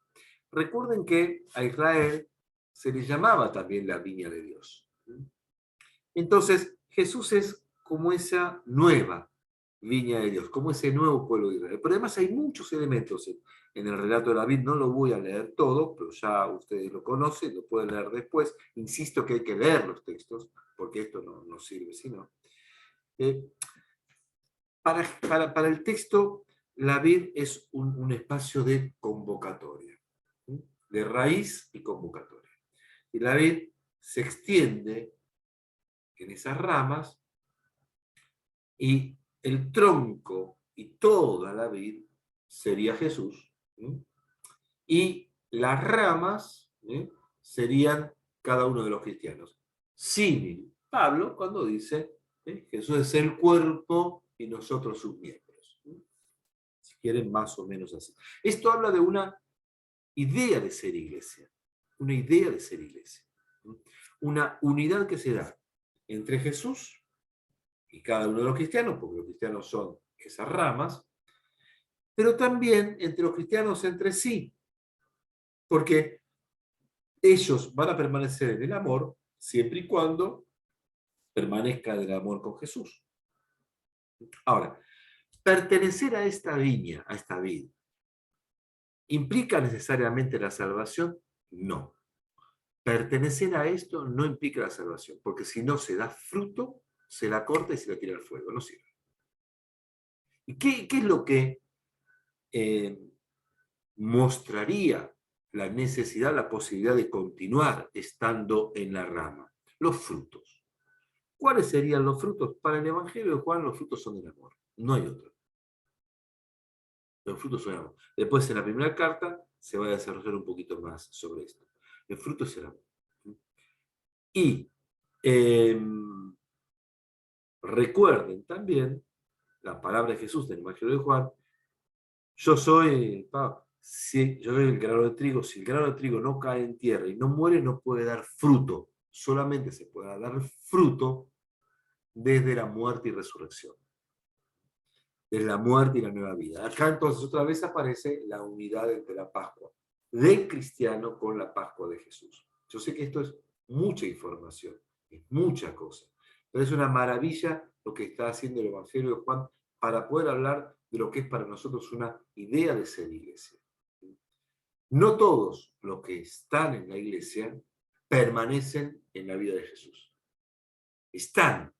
Recuerden que a Israel se le llamaba también la viña de Dios. Entonces, Jesús es como esa nueva viña de Dios, como ese nuevo pueblo de Israel. Pero además hay muchos elementos en el relato de la vid, no lo voy a leer todo, pero ya ustedes lo conocen, lo pueden leer después. Insisto que hay que leer los textos, porque esto no sirve si no. Para el texto, la vid es un espacio de convocatoria, de raíz y convocatoria. Y la vid se extiende en esas ramas y el tronco y toda la vid sería Jesús. Y las ramas serían cada uno de los cristianos. Símil, Pablo cuando dice Jesús es el cuerpo y nosotros sus miembros. Si quieren, más o menos así. Esto habla de una idea de ser iglesia. Una idea de ser iglesia. Una unidad que se da entre Jesús y cada uno de los cristianos, porque los cristianos son esas ramas, pero también entre los cristianos entre sí, porque ellos van a permanecer en el amor siempre y cuando permanezca el amor con Jesús. Ahora, pertenecer a esta viña, a esta vid, ¿implica necesariamente la salvación? No. Pertenecer a esto no implica la salvación, porque si no se da fruto, se la corta y se la tira al fuego, no sirve. ¿Y qué es lo que mostraría la necesidad, la posibilidad de continuar estando en la rama? Los frutos. ¿Cuáles serían los frutos? Para el Evangelio de Juan, los frutos son el amor. No hay otro. Los frutos son el amor. Después, en la primera carta, se va a desarrollar un poquito más sobre esto. El fruto es el amor. Y recuerden también la palabra de Jesús del Evangelio de Juan: yo soy el grano de trigo. Si el grano de trigo no cae en tierra y no muere, no puede dar fruto. Solamente se puede dar fruto desde la muerte y resurrección. Desde la muerte y la nueva vida. Acá entonces otra vez aparece la unidad entre la Pascua del cristiano con la Pascua de Jesús. Yo sé que esto es mucha información, es mucha cosa, pero es una maravilla lo que está haciendo el Evangelio de Juan para poder hablar de lo que es para nosotros una idea de ser iglesia. No todos los que están en la iglesia permanecen en la vida de Jesús. Están,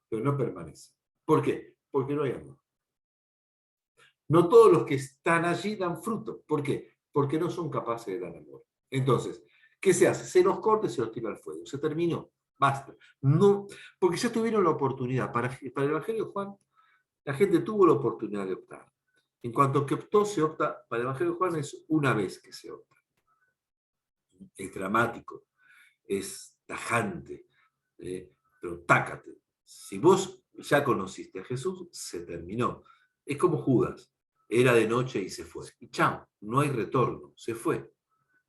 pero no permanecen. ¿Por qué? Porque no hay amor. No todos los que están allí dan fruto. ¿Por qué? Porque no son capaces de dar amor. Entonces, ¿qué se hace? Se los corta y se los tira al fuego. Se terminó. Basta. No, porque ya tuvieron la oportunidad. Para el Evangelio de Juan, la gente tuvo la oportunidad de optar. En cuanto que optó, se opta. Para el Evangelio de Juan es una vez que se opta. Es dramático. Es tajante. Pero tácate. Si vos ya conociste a Jesús, se terminó. Es como Judas. Era de noche y se fue. Y chao, no hay retorno, se fue.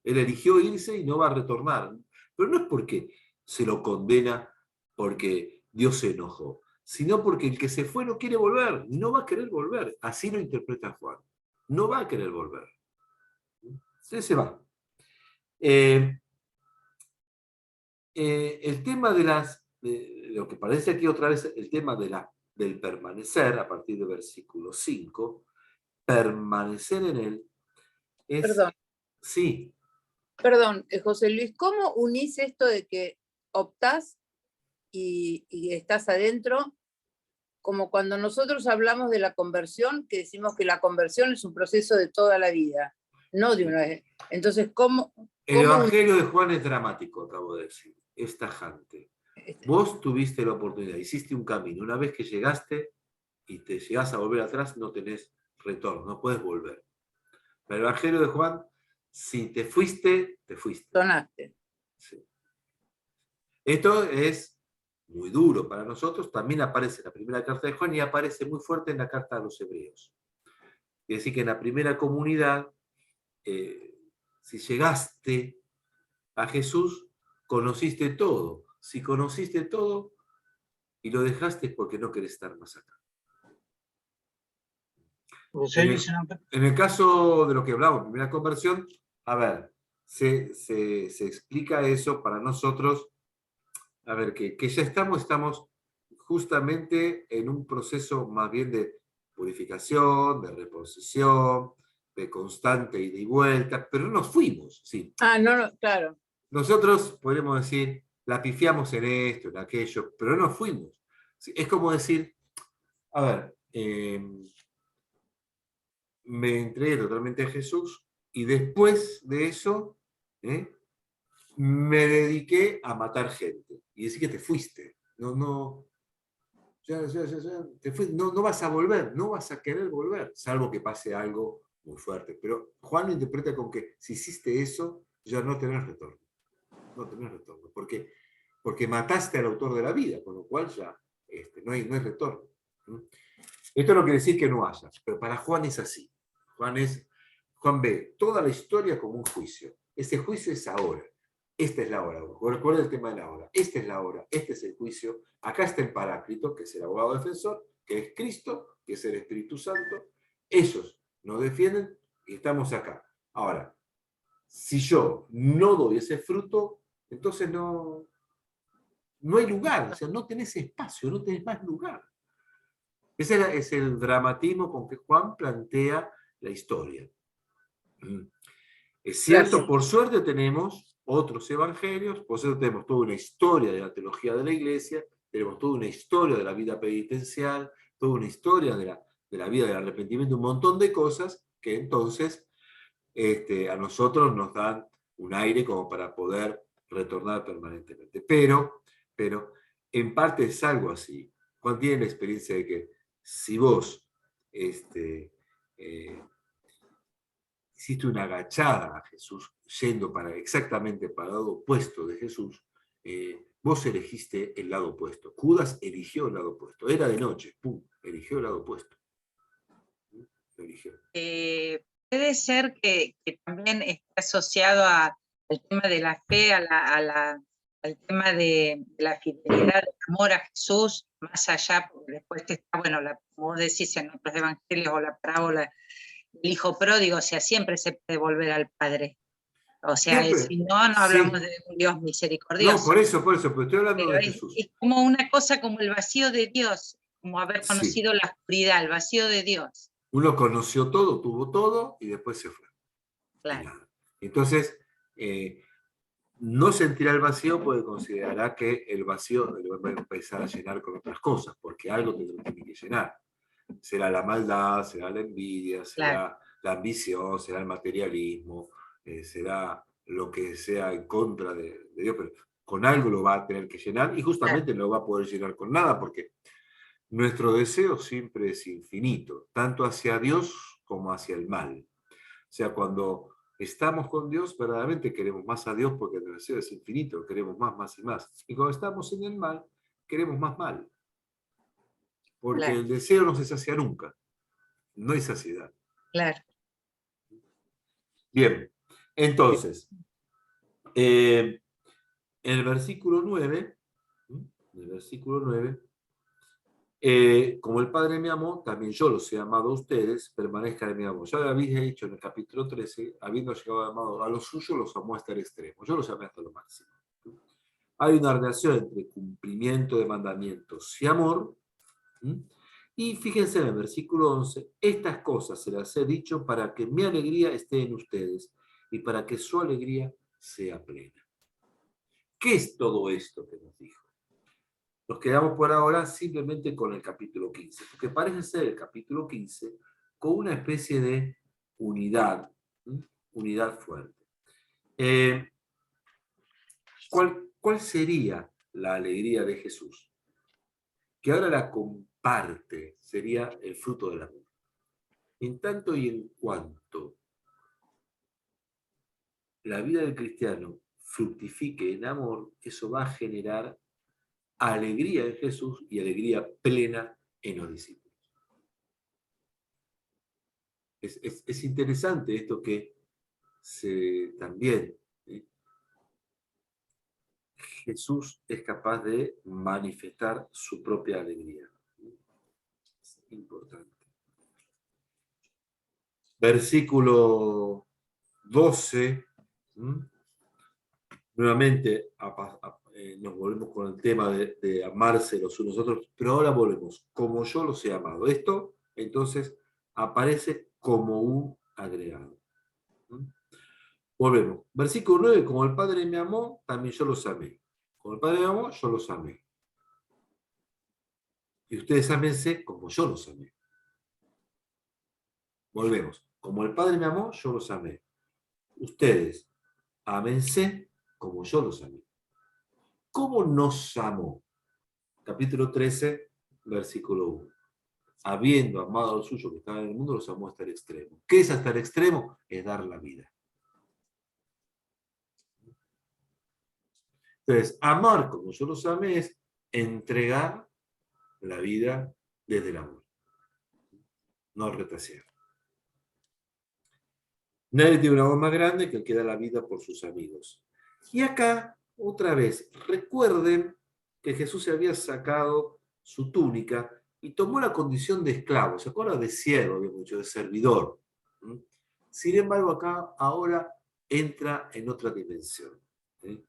Él eligió irse y no va a retornar. Pero no es porque se lo condena porque Dios se enojó, sino porque el que se fue no quiere volver, no va a querer volver. Así lo interpreta Juan. No va a querer volver. Se va. El tema de lo que parece aquí otra vez, el tema del permanecer, a partir del versículo 5, permanecer en él es... Perdón. Sí. Perdón, José Luis, ¿cómo unís esto de que optás y estás adentro? Como cuando nosotros hablamos de la conversión, que decimos que la conversión es un proceso de toda la vida, no de una vez. Entonces, ¿cómo El Evangelio de Juan es dramático, acabo de decir, es tajante. Vos tuviste la oportunidad, hiciste un camino. Una vez que llegaste y te llegás a volver atrás, no tenés retorno, no puedes volver. Pero el Evangelio de Juan, si te fuiste, te fuiste. Sonaste. Sí. Esto es muy duro para nosotros. También aparece en la primera carta de Juan y aparece muy fuerte en la carta de los Hebreos. Es decir, que en la primera comunidad, si llegaste a Jesús, conociste todo. Si conociste todo y lo dejaste es porque no querés estar más acá. En el caso de lo que hablamos, primera conversión, a ver, se explica eso para nosotros, a ver, que ya estamos justamente en un proceso más bien de purificación, de reposición, de constante ida y vuelta, pero no nos fuimos, ¿sí? No, claro. Nosotros podemos decir, la pifiamos en esto, en aquello, pero no nos fuimos. ¿Sí? Es como decir, a ver, me entregué totalmente a Jesús y después de eso me dediqué a matar gente. Y decir que te fuiste. No vas a volver, no vas a querer volver, salvo que pase algo muy fuerte. Pero Juan lo interpreta con que si hiciste eso, ya no tenés retorno. No tenés retorno. Porque mataste al autor de la vida, con lo cual ya no hay retorno. Esto no quiere decir que no haya, pero para Juan es así. Juan ve toda la historia como un juicio. Ese juicio es ahora. Esta es la hora. Recuerda el tema de la hora. Esta es la hora. Este es el juicio. Acá está el Paráclito, que es el abogado defensor, que es Cristo, que es el Espíritu Santo. Ellos nos defienden y estamos acá. Ahora, si yo no doy ese fruto, entonces no hay lugar, o sea, no tenés espacio, no tenés más lugar. Ese es el dramatismo con que Juan plantea la historia. Es cierto, Gracias. por suerte tenemos otros evangelios, por suerte tenemos toda una historia de la teología de la iglesia, tenemos toda una historia de la vida penitencial, toda una historia de la vida del arrepentimiento, un montón de cosas que entonces a nosotros nos dan un aire como para poder retornar permanentemente. Pero en parte es algo así. Juan tiene la experiencia de que si vos hiciste una agachada a Jesús, yendo exactamente para el lado opuesto de Jesús, vos elegiste el lado opuesto. Judas eligió el lado opuesto. Era de noche, pum, eligió el lado opuesto. Lo eligió. Puede ser que también esté asociado al tema de la fe, al tema de la fidelidad, del amor a Jesús, más allá, porque después está, bueno, como vos decís en otros evangelios, o la parábola del hijo pródigo, o sea, siempre se puede volver al Padre. O sea, Siempre. si no, no hablamos de un Dios misericordioso. No, por eso, pero estoy hablando Pero de Jesús. es como una cosa como el vacío de Dios, como haber Sí. conocido la oscuridad, el vacío de Dios. Uno conoció todo, tuvo todo y después se fue. Claro. Entonces, no sentirá el vacío porque considerará que el vacío lo va a empezar a llenar con otras cosas, porque algo te lo tiene que llenar. Será la maldad, será la envidia, será la ambición, será el materialismo, será lo que sea en contra de Dios, pero con algo lo va a tener que llenar y justamente no va a poder llenar con nada porque nuestro deseo siempre es infinito, tanto hacia Dios como hacia el mal. O sea, cuando estamos con Dios, verdaderamente queremos más a Dios porque el deseo es infinito, queremos más, más y más. Y cuando estamos en el mal, queremos más mal. Porque el deseo no se sacia nunca. No hay saciedad. Claro. Bien, entonces, en el versículo 9, como el Padre me amó, también yo los he amado a ustedes, permanezcan en mi amor. Ya lo habéis dicho en el capítulo 13, habiendo llegado amado a los suyos, los amó hasta el extremo. Yo los amé hasta lo máximo. Hay una relación entre cumplimiento de mandamientos y amor. Y fíjense en el versículo 11, estas cosas se las he dicho para que mi alegría esté en ustedes y para que su alegría sea plena. ¿Qué es todo esto que nos dijo? Nos quedamos por ahora simplemente con el capítulo 15, porque parece ser el capítulo 15 con una especie de unidad fuerte. ¿Cuál sería la alegría de Jesús? Que ahora la comparte, sería el fruto del amor. En tanto y en cuanto la vida del cristiano fructifique en amor, eso va a generar alegría en Jesús y alegría plena en los discípulos. Es interesante esto que también Jesús es capaz de manifestar su propia alegría. Es importante. Versículo 12. Nuevamente nos volvemos con el tema de amarse los unos a los otros, pero ahora volvemos, como yo los he amado. Esto, entonces, aparece como un agregado. Volvemos. Versículo 9, como el Padre me amó, también yo los amé. Como el Padre me amó, yo los amé. Y ustedes ámense como yo los amé. Volvemos. Como el Padre me amó, yo los amé. Ustedes ámense como yo los amé. ¿Cómo nos amó? Capítulo 13, versículo 1. Habiendo amado a los suyos que estaban en el mundo, los amó hasta el extremo. ¿Qué es hasta el extremo? Es dar la vida. Entonces, amar como yo los amé es entregar la vida desde el amor. No retasear. Nadie tiene un amor más grande que el que da la vida por sus amigos. Y acá, otra vez, recuerden que Jesús se había sacado su túnica y tomó la condición de esclavo. ¿Se acuerdan? De siervo, habíamos dicho, de servidor. ¿Mm? Sin embargo, acá ahora entra en otra dimensión. ¿Sí?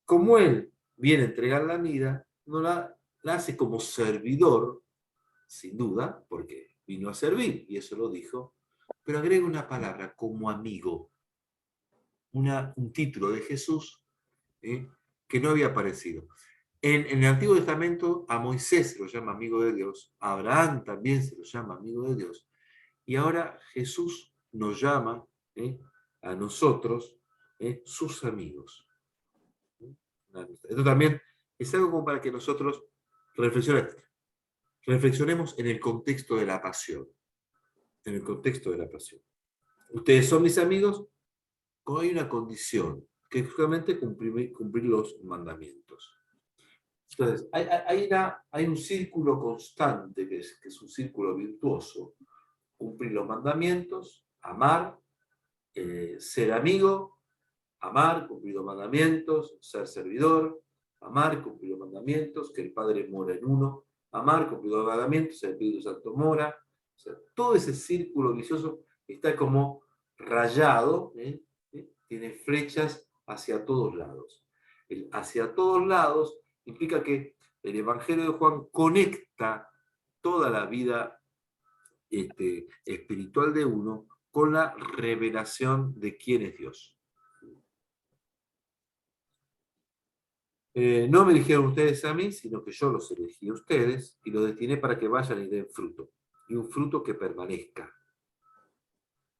Como él viene a entregar la vida, no la hace como servidor, sin duda, porque vino a servir, y eso lo dijo, pero agrega una palabra, como amigo, un título de Jesús, ¿eh? Que no había aparecido. En el Antiguo Testamento a Moisés se lo llama amigo de Dios, a Abraham también se lo llama amigo de Dios, y ahora Jesús nos llama, a nosotros, sus amigos. Esto también es algo como para que nosotros reflexionemos en el contexto de la pasión. En el contexto de la pasión. Ustedes son mis amigos, hay una condición, que es justamente cumplir los mandamientos. Entonces, hay un círculo constante, que es un círculo virtuoso. Cumplir los mandamientos, amar, ser amigo, amar, cumplir los mandamientos, ser servidor, amar, cumplir los mandamientos, que el Padre mora en uno, amar, cumplir los mandamientos, el Espíritu Santo mora. O sea, todo ese círculo vicioso está como rayado, tiene flechas hacia todos lados. El hacia todos lados implica que el Evangelio de Juan conecta toda la vida espiritual de uno con la revelación de quién es Dios. No me eligieron ustedes a mí, sino que yo los elegí a ustedes y los destiné para que vayan y den fruto, y un fruto que permanezca.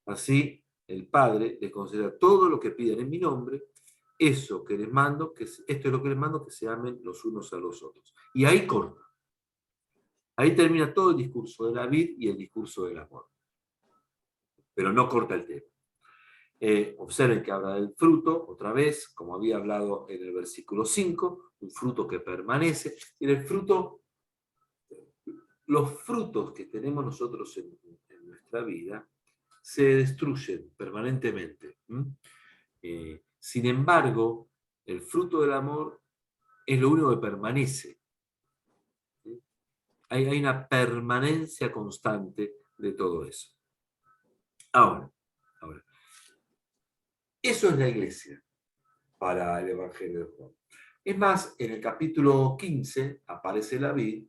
Así, el Padre les concederá todo lo que piden en mi nombre. Esto es lo que les mando, que se amen los unos a los otros. Y ahí corta. Ahí termina todo el discurso de la vid y el discurso del amor. Pero no corta el tema. Observen que habla del fruto, otra vez, como había hablado en el versículo 5, un fruto que permanece. Y el fruto, los frutos que tenemos nosotros en nuestra vida se destruyen permanentemente. Sin embargo, el fruto del amor es lo único que permanece. ¿Sí? Hay una permanencia constante de todo eso. Ahora, eso es la iglesia para el Evangelio de Juan. Es más, en el capítulo 15 aparece la vid,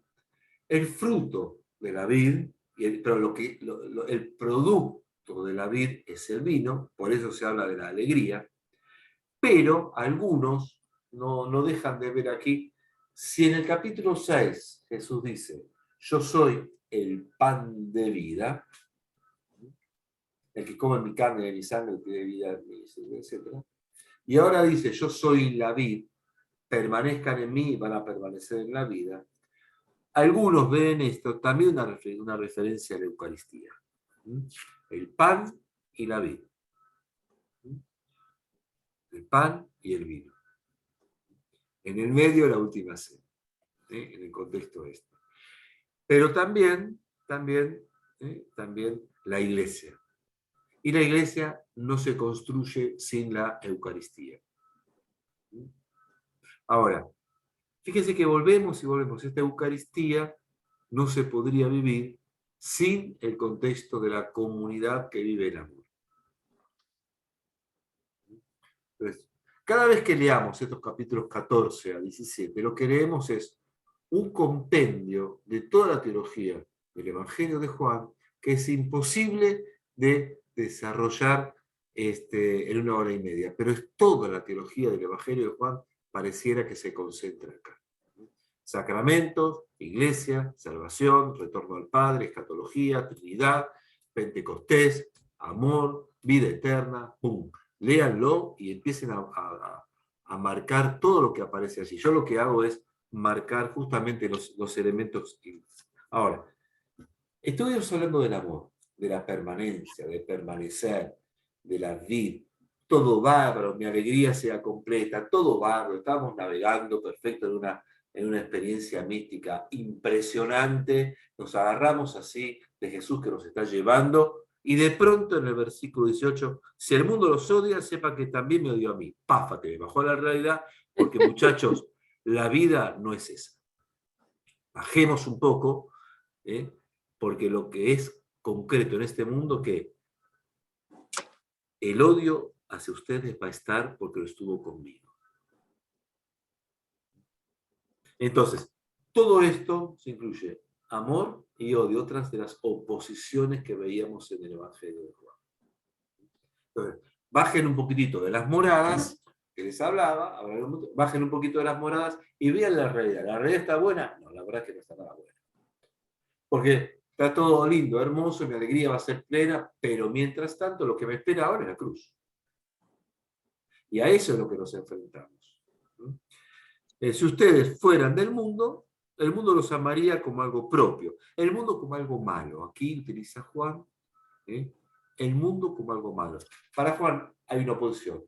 el fruto de la vid, pero el producto de la vid es el vino, por eso se habla de la alegría, pero algunos no dejan de ver aquí, si en el capítulo 6 Jesús dice, yo soy el pan de vida, el que come mi carne y mi sangre tiene vida en mí, etc. Y ahora dice, yo soy la vid, permanezcan en mí y van a permanecer en la vida. Algunos ven esto también una referencia a la Eucaristía. El pan y la vid. El pan y el vino. En el medio la última cena, en el contexto este. Pero también la iglesia. Y la iglesia no se construye sin la Eucaristía. Ahora, fíjense que volvemos y volvemos. Esta Eucaristía no se podría vivir sin el contexto de la comunidad que vive el amor. Entonces, cada vez que leamos estos capítulos 14 a 17, lo que leemos es un compendio de toda la teología del Evangelio de Juan que es imposible de desarrollar en 1 hora y media, pero es toda la teología del Evangelio de Juan pareciera que se concentra acá. Sacramentos, iglesia, salvación, retorno al Padre, escatología, Trinidad, Pentecostés, amor, vida eterna, ¡pum! Léanlo y empiecen a marcar todo lo que aparece allí. Yo lo que hago es marcar justamente los elementos. Ahora, estuvimos hablando del amor, de la permanencia, de permanecer, de la vida. Todo bárbaro, mi alegría sea completa, todo bárbaro. Estamos navegando perfecto en una experiencia mística impresionante. Nos agarramos así de Jesús que nos está llevando. Y de pronto en el versículo 18, si el mundo los odia, sepa que también me odió a mí. Páfate, me bajó a la realidad, porque muchachos, la vida no es esa. Bajemos un poco, porque lo que es concreto en este mundo, que el odio hacia ustedes va a estar porque lo estuvo conmigo. Entonces, todo esto se incluye amor y odio, otras de las oposiciones que veíamos en el Evangelio de Juan. Entonces, bajen un poquitito de las moradas, que les hablaba, bajen un poquito de las moradas y vean la realidad. ¿La realidad está buena? No, la verdad es que no está nada buena. Porque está todo lindo, hermoso, mi alegría va a ser plena, pero mientras tanto lo que me espera ahora es la cruz. Y a eso es lo que nos enfrentamos. Si ustedes fueran del mundo, el mundo los amaría como algo propio, el mundo como algo malo. Aquí utiliza Juan, el mundo como algo malo. Para Juan hay una oposición.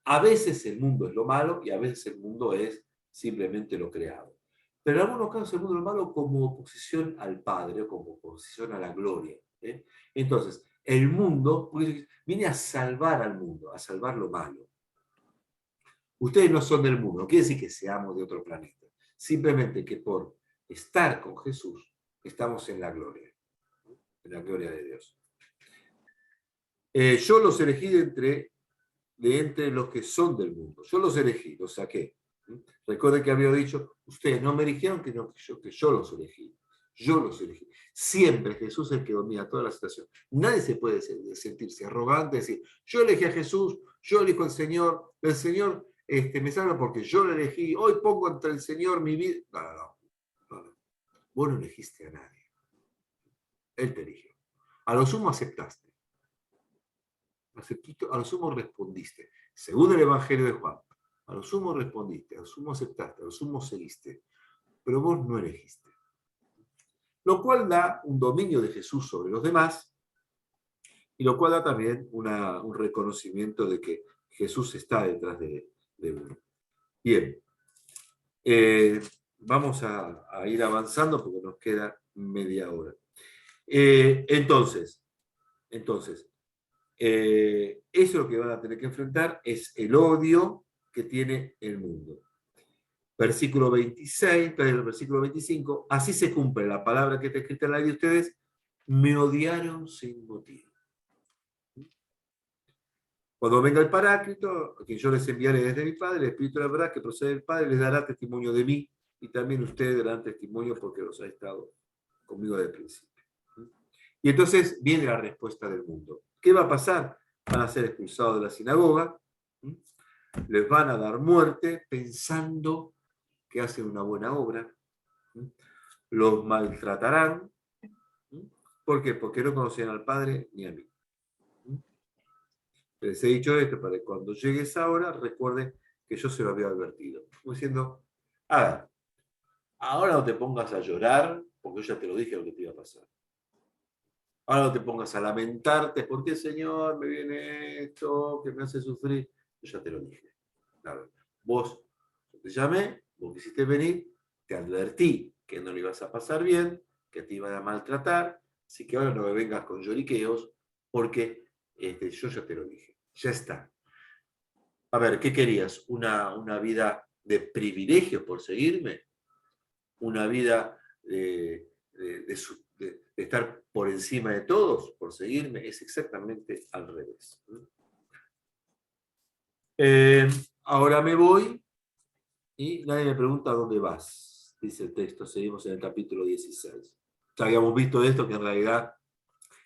A veces el mundo es lo malo y a veces el mundo es simplemente lo creado. Pero en algunos casos el mundo es lo malo como oposición al Padre, como oposición a la gloria. Entonces, el mundo viene a salvar al mundo, a salvar lo malo. Ustedes no son del mundo, no quiere decir que seamos de otro planeta. Simplemente que por estar con Jesús estamos en la gloria de Dios. Yo los elegí de entre los que son del mundo. Yo los elegí, los saqué. Recuerden que había dicho, ustedes no me eligieron, que yo los elegí. Yo los elegí. Siempre Jesús es el que domina toda la situación. Nadie se puede sentirse arrogante, decir, yo elegí a Jesús, yo elijo al Señor, el Señor me salva porque yo lo elegí, hoy pongo ante el Señor mi vida. No. Vos no elegiste a nadie. Él te eligió. A lo sumo aceptaste. A lo sumo respondiste. Según el Evangelio de Juan, a lo sumo respondiste, a lo sumo aceptaste, a lo sumo seguiste. Pero vos no elegiste. Lo cual da un dominio de Jesús sobre los demás y lo cual da también un reconocimiento de que Jesús está detrás de uno. Bien, vamos a ir avanzando porque nos queda media hora. Entonces, eso es lo que van a tener que enfrentar, es el odio que tiene el mundo. Versículo 26, versículo 25, así se cumple la palabra que está escrita en la ley de ustedes, me odiaron sin motivo. Cuando venga el Paráclito, a quien yo les enviaré desde mi Padre, el Espíritu de la verdad que procede del Padre, les dará testimonio de mí, y también ustedes darán testimonio porque los ha estado conmigo desde el principio. Y entonces viene la respuesta del mundo. ¿Qué va a pasar? Van a ser expulsados de la sinagoga, les van a dar muerte pensando que hacen una buena obra, los maltratarán. ¿Por qué? Porque no conocían al Padre ni a mí. Les he dicho esto para que cuando llegue esa hora recuerden que yo se lo había advertido. Como diciendo, ahora no te pongas a llorar, porque yo ya te lo dije lo que te iba a pasar. Ahora no te pongas a lamentarte, ¿por qué, Señor, me viene esto que me hace sufrir? Yo ya te lo dije. Claro, vos te llamé, vos quisiste venir, te advertí que no le ibas a pasar bien, que te iban a maltratar, así que ahora no me vengas con lloriqueos, porque yo ya te lo dije. Ya está. A ver, ¿qué querías? ¿Una vida de privilegios por seguirme? ¿Una vida de estar por encima de todos por seguirme? Es exactamente al revés. Ahora me voy y nadie me pregunta dónde vas, dice el texto. Seguimos en el capítulo 16. Ya habíamos visto esto, que en realidad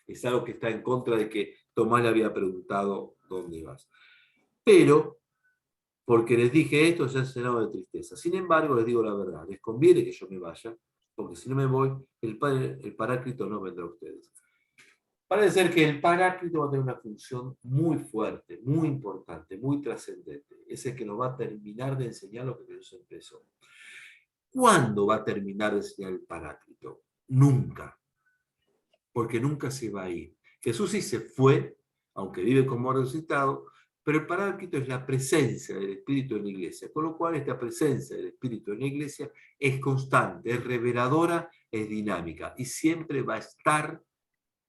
es algo que está en contra de que Tomás le había preguntado dónde vas. Pero, porque les dije esto, ya se llenaba de tristeza. Sin embargo, les digo la verdad, les conviene que yo me vaya, porque si no me voy, el Paráclito no vendrá a ustedes. Parece ser que el Paráclito va a tener una función muy fuerte, muy importante, muy trascendente. Es el que nos va a terminar de enseñar lo que Jesús empezó. ¿Cuándo va a terminar de enseñar el Paráclito? Nunca. Porque nunca se va a ir. Jesús sí se fue, aunque vive como resucitado, pero el Paráclito es la presencia del Espíritu en la iglesia, con lo cual esta presencia del Espíritu en la iglesia es constante, es reveladora, es dinámica y siempre va a estar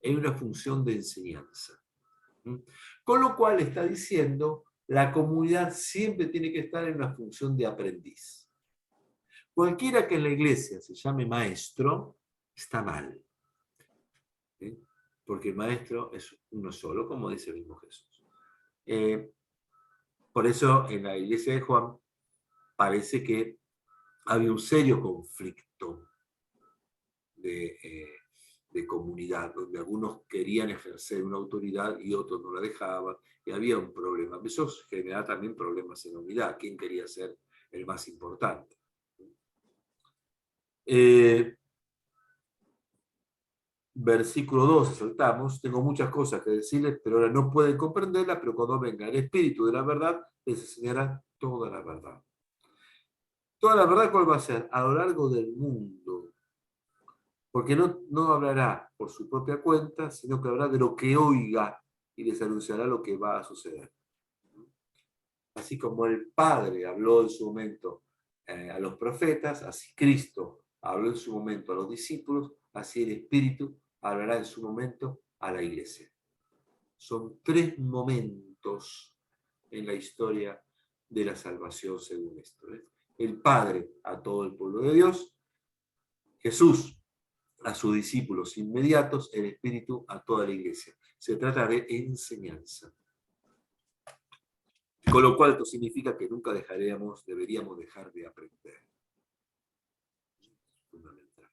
en una función de enseñanza. Con lo cual está diciendo, la comunidad siempre tiene que estar en una función de aprendiz. Cualquiera que en la iglesia se llame maestro, está mal. Porque el maestro es uno solo, como dice el mismo Jesús. Por eso en la iglesia de Juan parece que había un serio conflicto de comunidad, donde algunos querían ejercer una autoridad y otros no la dejaban, y había un problema. Eso generaba también problemas en la unidad. ¿Quién quería ser el más importante? Versículo 12, saltamos. Tengo muchas cosas que decirles, pero ahora no pueden comprenderlas, pero cuando venga el Espíritu de la verdad, les enseñará toda la verdad. Toda la verdad, ¿cuál va a ser? A lo largo del mundo. Porque no hablará por su propia cuenta, sino que hablará de lo que oiga y les anunciará lo que va a suceder. Así como el Padre habló en su momento a los profetas, así Cristo habló en su momento a los discípulos, así el Espíritu hablará en su momento a la iglesia. Son 3 momentos en la historia de la salvación según esto. El Padre a todo el pueblo de Dios, Jesús a sus discípulos inmediatos, el Espíritu a toda la iglesia. Se trata de enseñanza. Con lo cual esto significa que nunca deberíamos dejar de aprender. Fundamental.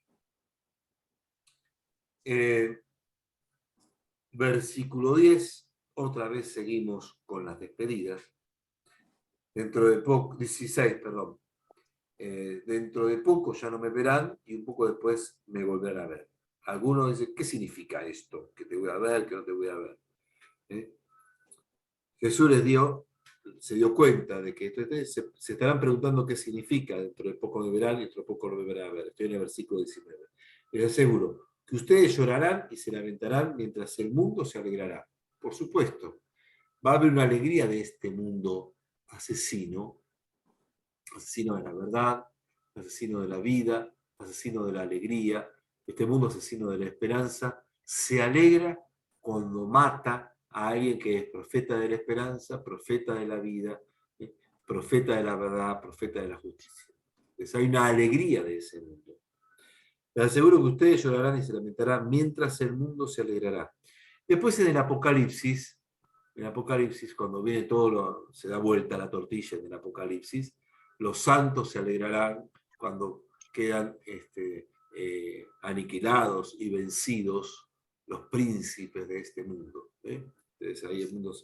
Versículo 10, otra vez seguimos con las despedidas. Dentro de poco, 16, perdón. Dentro de poco ya no me verán y un poco después me volverán a ver. Algunos dicen, ¿qué significa esto? Que te voy a ver, que no te voy a ver. Jesús se dio cuenta de que se estarán preguntando qué significa, dentro de poco me verán y dentro de poco no me verán a ver. Estoy en el versículo 19. Les aseguro que ustedes llorarán y se lamentarán mientras el mundo se alegrará. Por supuesto, va a haber una alegría de este mundo asesino de la verdad, asesino de la vida, asesino de la alegría, este mundo asesino de la esperanza, se alegra cuando mata a alguien que es profeta de la esperanza, profeta de la vida, profeta de la verdad, profeta de la justicia. Entonces hay una alegría de ese mundo. Les aseguro que ustedes llorarán y se lamentarán mientras el mundo se alegrará. Después en el Apocalipsis, cuando viene se da vuelta la tortilla en el Apocalipsis, los santos se alegrarán cuando quedan aniquilados y vencidos los príncipes de este mundo. Entonces ahí el mundo,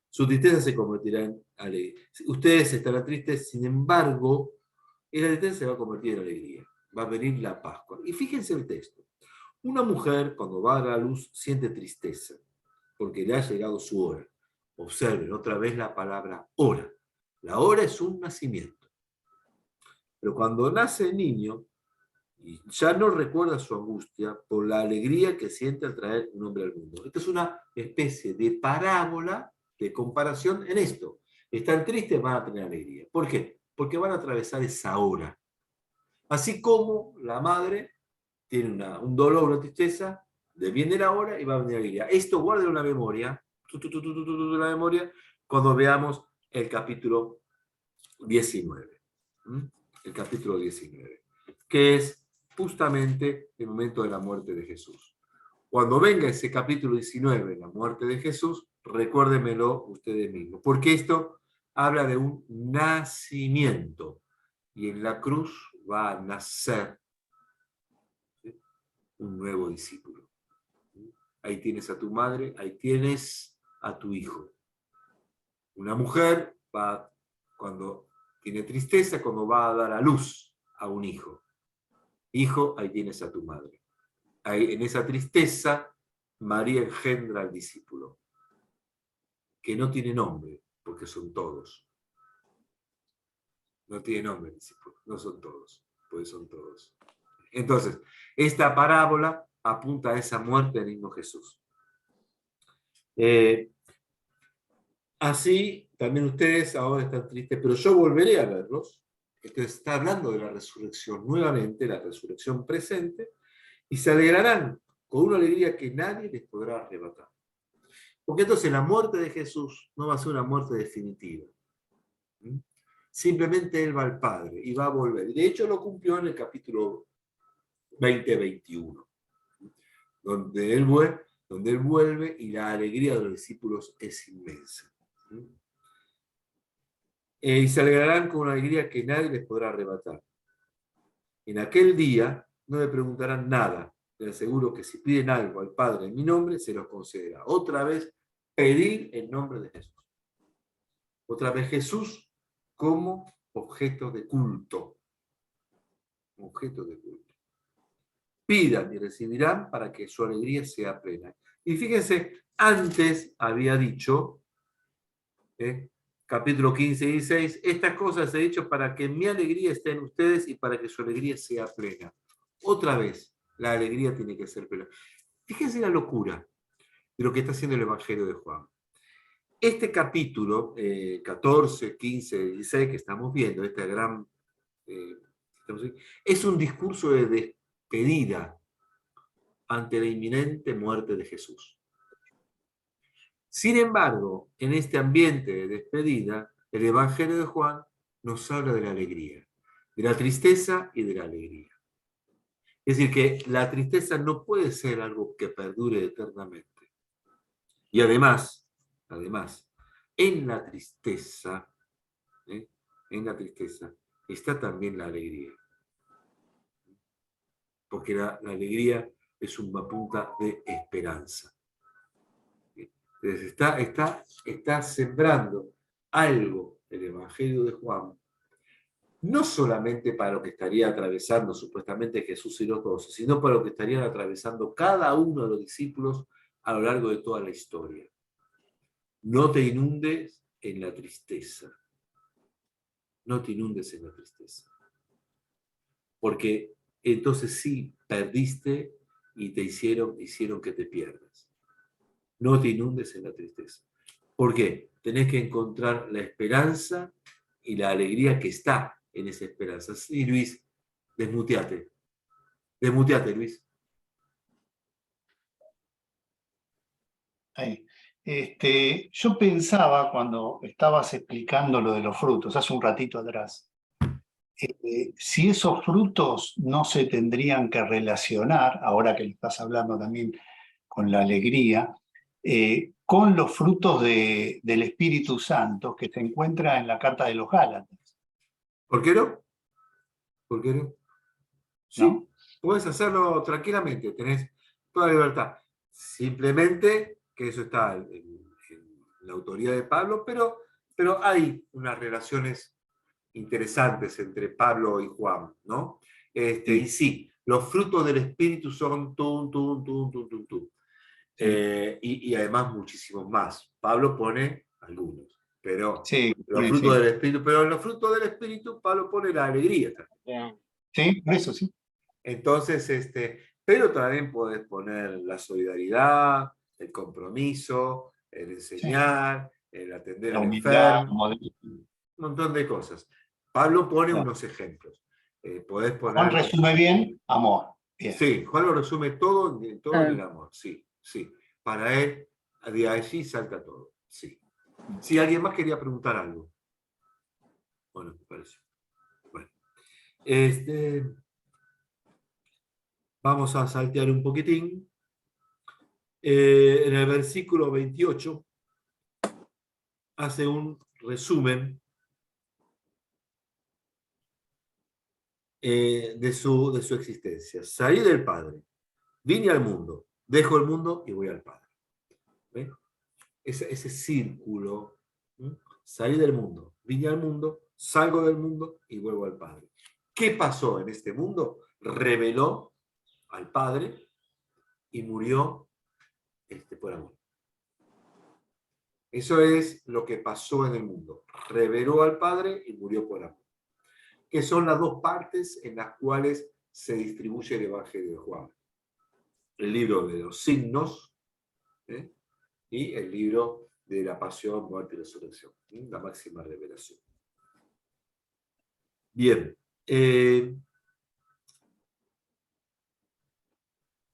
su tristeza se convertirá en alegría. Ustedes estarán tristes, sin embargo, la tristeza se va a convertir en alegría. Va a venir la Pascua. Y fíjense el texto. Una mujer, cuando va a la luz, siente tristeza, porque le ha llegado su hora. Observen otra vez la palabra hora. La hora es un nacimiento. Pero cuando nace el niño, y ya no recuerda su angustia por la alegría que siente al traer un hombre al mundo. Esta es una especie de parábola de comparación en esto. Están tristes, van a tener alegría. ¿Por qué? Porque van a atravesar esa hora. Así como la madre tiene un dolor, una tristeza, viene la hora y va a venir la alegría. Esto guarden en la memoria, cuando veamos el capítulo 19. El capítulo 19, que es justamente el momento de la muerte de Jesús. Cuando venga ese capítulo 19, la muerte de Jesús, recuérdenmelo ustedes mismos, porque esto habla de un nacimiento, y en la cruz va a nacer un nuevo discípulo. Ahí tienes a tu madre, ahí tienes a tu hijo. Una mujer cuando tiene tristeza, cuando va a dar a luz a un hijo. Hijo, ahí tienes a tu madre. Ahí, en esa tristeza, María engendra al discípulo, que no tiene nombre, porque son todos. No tiene nombre el discípulo, no son todos, porque son todos. Entonces, esta parábola apunta a esa muerte del niño Jesús. Así, también ustedes ahora están tristes, pero yo volveré a verlos. Entonces está hablando de la resurrección nuevamente, la resurrección presente, y se alegrarán con una alegría que nadie les podrá arrebatar. Porque entonces la muerte de Jesús no va a ser una muerte definitiva. Simplemente Él va al Padre y va a volver. De hecho, lo cumplió en el capítulo 20-21, donde donde él vuelve y la alegría de los discípulos es inmensa. Y se alegrarán con una alegría que nadie les podrá arrebatar. En aquel día no le preguntarán nada. Les aseguro que si piden algo al Padre en mi nombre, se los concederá. Otra vez, pedir en nombre de Jesús. Otra vez Jesús como objeto de culto. Objeto de culto. Pidan y recibirán para que su alegría sea plena. Y fíjense, antes había dicho, capítulo 15 y 16, estas cosas he dicho para que mi alegría esté en ustedes y para que su alegría sea plena. Otra vez, la alegría tiene que ser plena. Fíjense la locura de lo que está haciendo el Evangelio de Juan. Este capítulo 14, 15, 16 que estamos viendo, esta gran... es un discurso de despedida ante la inminente muerte de Jesús. Sin embargo, en este ambiente de despedida, el Evangelio de Juan nos habla de la alegría, de la tristeza y de la alegría. Es decir, que la tristeza no puede ser algo que perdure eternamente. Y además, en la tristeza está también la alegría. Porque la alegría es una punta de esperanza. Entonces está sembrando algo el Evangelio de Juan, no solamente para lo que estaría atravesando supuestamente Jesús y los 12, sino para lo que estarían atravesando cada uno de los discípulos a lo largo de toda la historia. No te inundes en la tristeza. No te inundes en la tristeza. Porque entonces sí perdiste y te hicieron que te pierdas. No te inundes en la tristeza. ¿Por qué? Tenés que encontrar la esperanza y la alegría que está en esa esperanza. Sí, Luis, desmuteate. Desmuteate, Luis. Ahí. Yo pensaba cuando estabas explicando lo de los frutos, hace un ratito atrás, si esos frutos no se tendrían que relacionar, ahora que le estás hablando también con la alegría, con los frutos del Espíritu Santo que se encuentra en la carta de los Gálatas. ¿Por qué no? ¿Por qué no? Sí, ¿No? puedes hacerlo tranquilamente, tenés toda la libertad. Simplemente que eso está en la autoría de Pablo, pero hay unas relaciones interesantes entre Pablo y Juan, ¿no? Y sí, los frutos del Espíritu son y además muchísimos más. Pablo pone algunos, pero Sí, los frutos del Espíritu, pero en los frutos del Espíritu Pablo pone la alegría también. Sí, por eso sí. Entonces, pero también podés poner la solidaridad, el compromiso, el enseñar, el atender La al humildad, enfermo, un montón de cosas. Pablo pone claro. unos ejemplos. Podés Juan poner... resume bien, amor. Bien. Sí, Juan lo resume todo en el amor, sí. Para él, de allí salta todo, sí. Si alguien más quería preguntar algo. Bueno, me parece. Bueno. Vamos a saltear un poquitín. En el versículo 28 hace un resumen de su existencia. Salí del Padre, vine al mundo, dejo el mundo y voy al Padre. ¿Ven? Ese círculo. Salí del mundo, vine al mundo, salgo del mundo y vuelvo al Padre. ¿Qué pasó en este mundo? Reveló al Padre y murió por amor. Eso es lo que pasó en el mundo. Reveló al Padre y murió por amor. Que son las dos partes en las cuales se distribuye el Evangelio de Juan. El libro de los signos y el libro de la pasión, muerte y resurrección. La máxima revelación. Bien.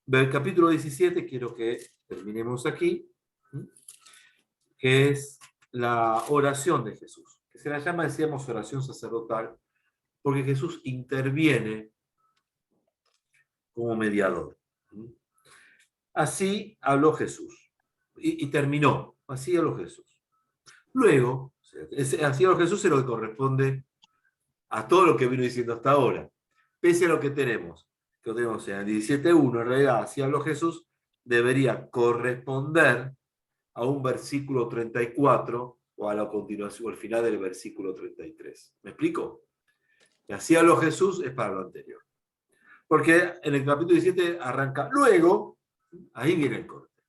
Del capítulo 17 quiero que terminemos aquí, que es la oración de Jesús, que se la llama, decíamos, oración sacerdotal, porque Jesús interviene como mediador. Así habló Jesús. Y terminó. Así habló Jesús. Luego, así habló Jesús es lo que corresponde a todo lo que vino diciendo hasta ahora. Pese a lo que tenemos en el 17.1, en realidad, así habló Jesús, debería corresponder a un versículo 34 o a la continuación, al final del versículo 33. ¿Me explico? Y así habló Jesús es para lo anterior. Porque en el capítulo 17 arranca, luego, ahí viene el corte.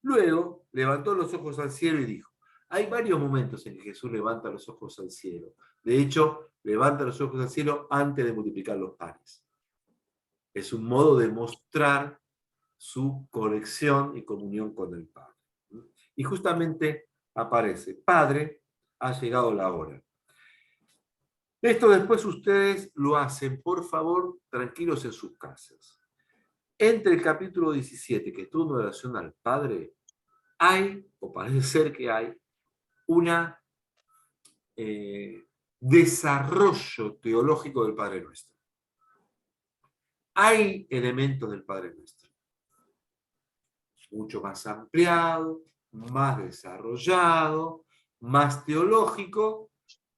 Luego levantó los ojos al cielo y dijo, hay varios momentos en que Jesús levanta los ojos al cielo. De hecho, levanta los ojos al cielo antes de multiplicar los panes. Es un modo de mostrar su conexión y comunión con el Padre. Y justamente aparece, Padre, ha llegado la hora. Esto después ustedes lo hacen, por favor, tranquilos en sus casas. Entre el capítulo 17, que es turno de oración al Padre, hay, o parece ser que hay, una desarrollo teológico del Padre Nuestro. Hay elementos del Padre Nuestro, mucho más ampliado, más desarrollado, más teológico,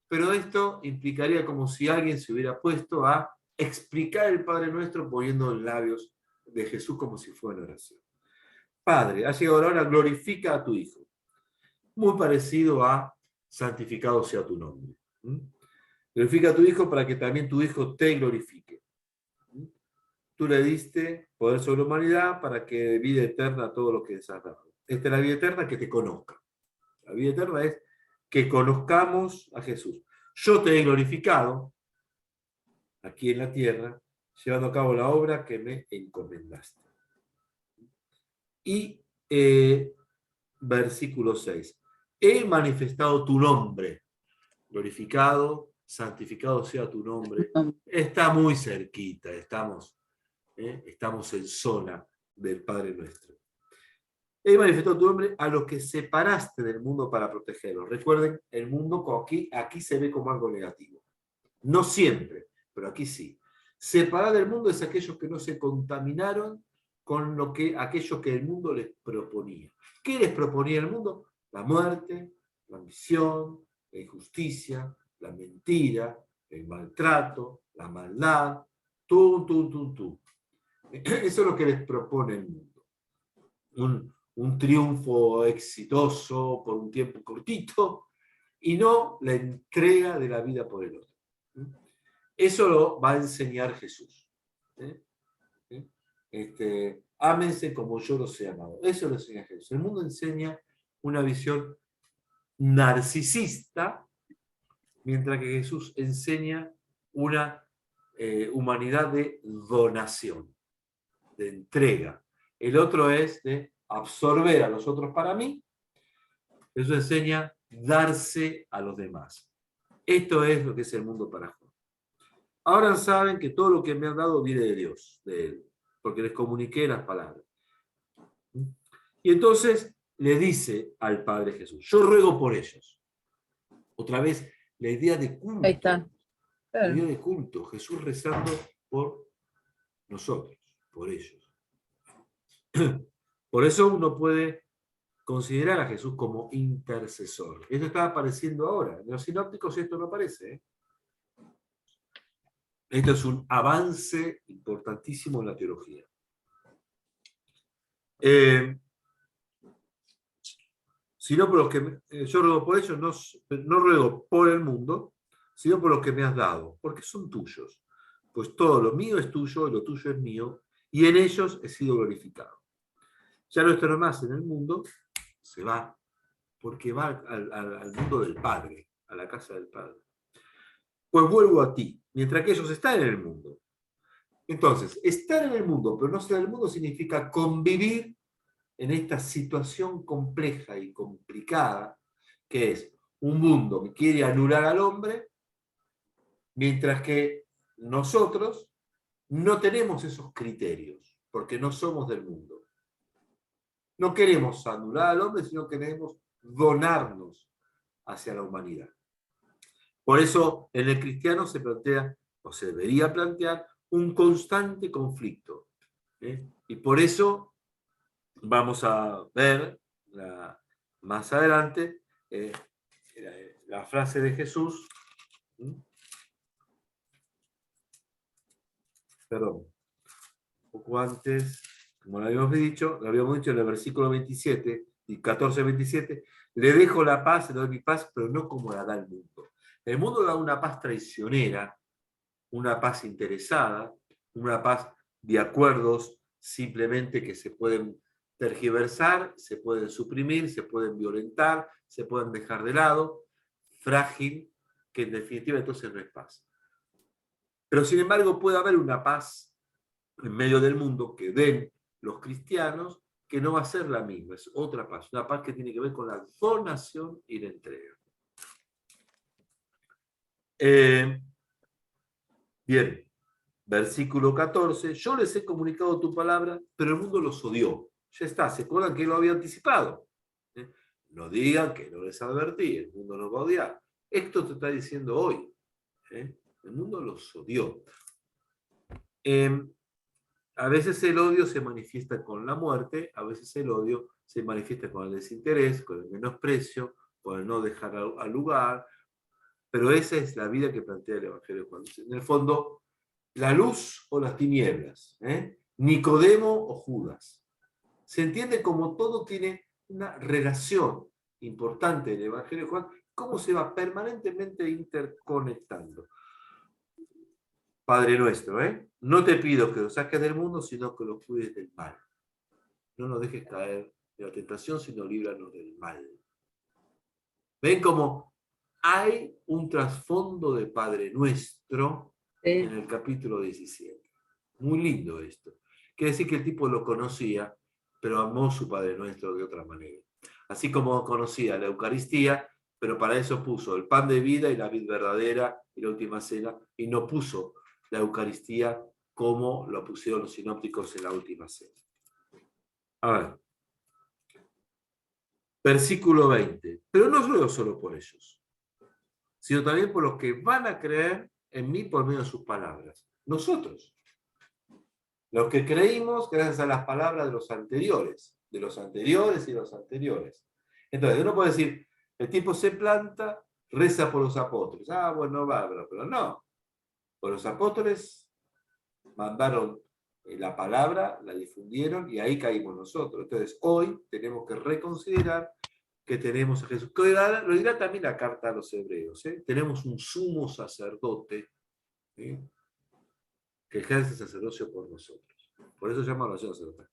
pero esto implicaría como si alguien se hubiera puesto a explicar el Padre Nuestro poniendo en labios de Jesús como si fuera una oración. Padre, ha llegado la hora, glorifica a tu Hijo. Muy parecido a santificado sea tu nombre. Glorifica a tu Hijo para que también tu Hijo te glorifique. Tú le diste poder sobre la humanidad para que dé vida eterna a todo lo que les has dado. Esta es la vida eterna, que te conozca. La vida eterna es que conozcamos a Jesús. Yo te he glorificado aquí en la tierra, llevando a cabo la obra que me encomendaste. Y versículo 6. He manifestado tu nombre. Glorificado, santificado sea tu nombre. Está muy cerquita, estamos en zona del Padre Nuestro. He manifestado tu nombre a los que separaste del mundo para protegerlos. Recuerden, el mundo aquí se ve como algo negativo. No siempre, pero aquí sí. Separar del mundo es aquellos que no se contaminaron con aquello que el mundo les proponía. ¿Qué les proponía el mundo? La muerte, la ambición, la injusticia, la mentira, el maltrato, la maldad, tú. Eso es lo que les propone el mundo. Un triunfo exitoso por un tiempo cortito y no la entrega de la vida por el otro. Eso lo va a enseñar Jesús. Ámense como yo los he amado. Eso lo enseña Jesús. El mundo enseña una visión narcisista, mientras que Jesús enseña una humanidad de donación, de entrega. El otro es de absorber a los otros para mí. Jesús enseña darse a los demás. Esto es lo que es el mundo para Juan. Ahora saben que todo lo que me han dado viene de Dios, de Él, porque les comuniqué las palabras. Y entonces le dice al Padre Jesús, yo ruego por ellos. Otra vez, la idea de culto. Ahí está. La idea de culto. Jesús rezando por nosotros, por ellos. Por eso uno puede considerar a Jesús como intercesor. Esto está apareciendo ahora. En los sinópticos esto no aparece. Esto es un avance importantísimo en la teología. Sino por los que yo ruego por ellos, no ruego por el mundo, sino por los que me has dado, porque son tuyos. Pues todo lo mío es tuyo y lo tuyo es mío, y en ellos he sido glorificado. Ya no estará más en el mundo, se va, porque va al mundo del Padre, a la casa del Padre. Pues vuelvo a ti, mientras que ellos están en el mundo. Entonces, estar en el mundo, pero no ser en el mundo, significa convivir en esta situación compleja y complicada, que es un mundo que quiere anular al hombre, mientras que nosotros no tenemos esos criterios, porque no somos del mundo. No queremos anular al hombre, sino queremos donarnos hacia la humanidad. Por eso en el cristiano se plantea, o se debería plantear, un constante conflicto Y por eso vamos a ver más adelante la frase de Jesús. Perdón, un poco antes, como lo habíamos dicho en el versículo 27 y 14-27, le dejo la paz, le doy mi paz, pero no como la da el mundo. El mundo da una paz traicionera, una paz interesada, una paz de acuerdos simplemente que se pueden tergiversar, se pueden suprimir, se pueden violentar, se pueden dejar de lado, frágil, que en definitiva entonces no es paz. Pero sin embargo puede haber una paz en medio del mundo que den los cristianos, que no va a ser la misma, es otra paz, una paz que tiene que ver con la donación y la entrega. Bien, versículo 14, yo les he comunicado tu palabra, pero el mundo los odió. Ya está, ¿se acuerdan que lo había anticipado? No digan que no les advertí, el mundo los va a odiar. Esto te está diciendo hoy. El mundo los odió. A veces el odio se manifiesta con la muerte, a veces el odio se manifiesta con el desinterés, con el menosprecio, con el no dejar al lugar, pero esa es la vida que plantea el Evangelio de Juan. En el fondo, la luz o las tinieblas, Nicodemo o Judas. Se entiende como todo tiene una relación importante en el Evangelio de Juan, cómo se va permanentemente interconectando. Padre nuestro, no te pido que los saques del mundo, sino que los cuides del mal. No nos dejes caer de la tentación, sino líbranos del mal. ¿Ven cómo hay un trasfondo de Padre Nuestro en el capítulo 17? Muy lindo esto. Quiere decir que el tipo lo conocía, pero amó su Padre Nuestro de otra manera. Así como conocía la Eucaristía, pero para eso puso el pan de vida y la vid verdadera y la última cena, y no puso la Eucaristía como lo pusieron los sinópticos en la última cena. A ver. Versículo 20. Pero no ruego solo por ellos, sino también por los que van a creer en mí por medio de sus palabras. Nosotros. Los que creímos gracias a las palabras de los anteriores y de los anteriores. Entonces, uno puede decir, el tipo se planta, reza por los apóstoles. Ah, bueno, bárbaro, pero no. Por los apóstoles mandaron la palabra, la difundieron y ahí caímos nosotros. Entonces, hoy tenemos que reconsiderar que tenemos a Jesús. Que lo dirá también la carta a los hebreos. Tenemos un sumo sacerdote, ¿sí?, que ejerce sacerdocio por nosotros. Por eso se llama oración sacerdotal.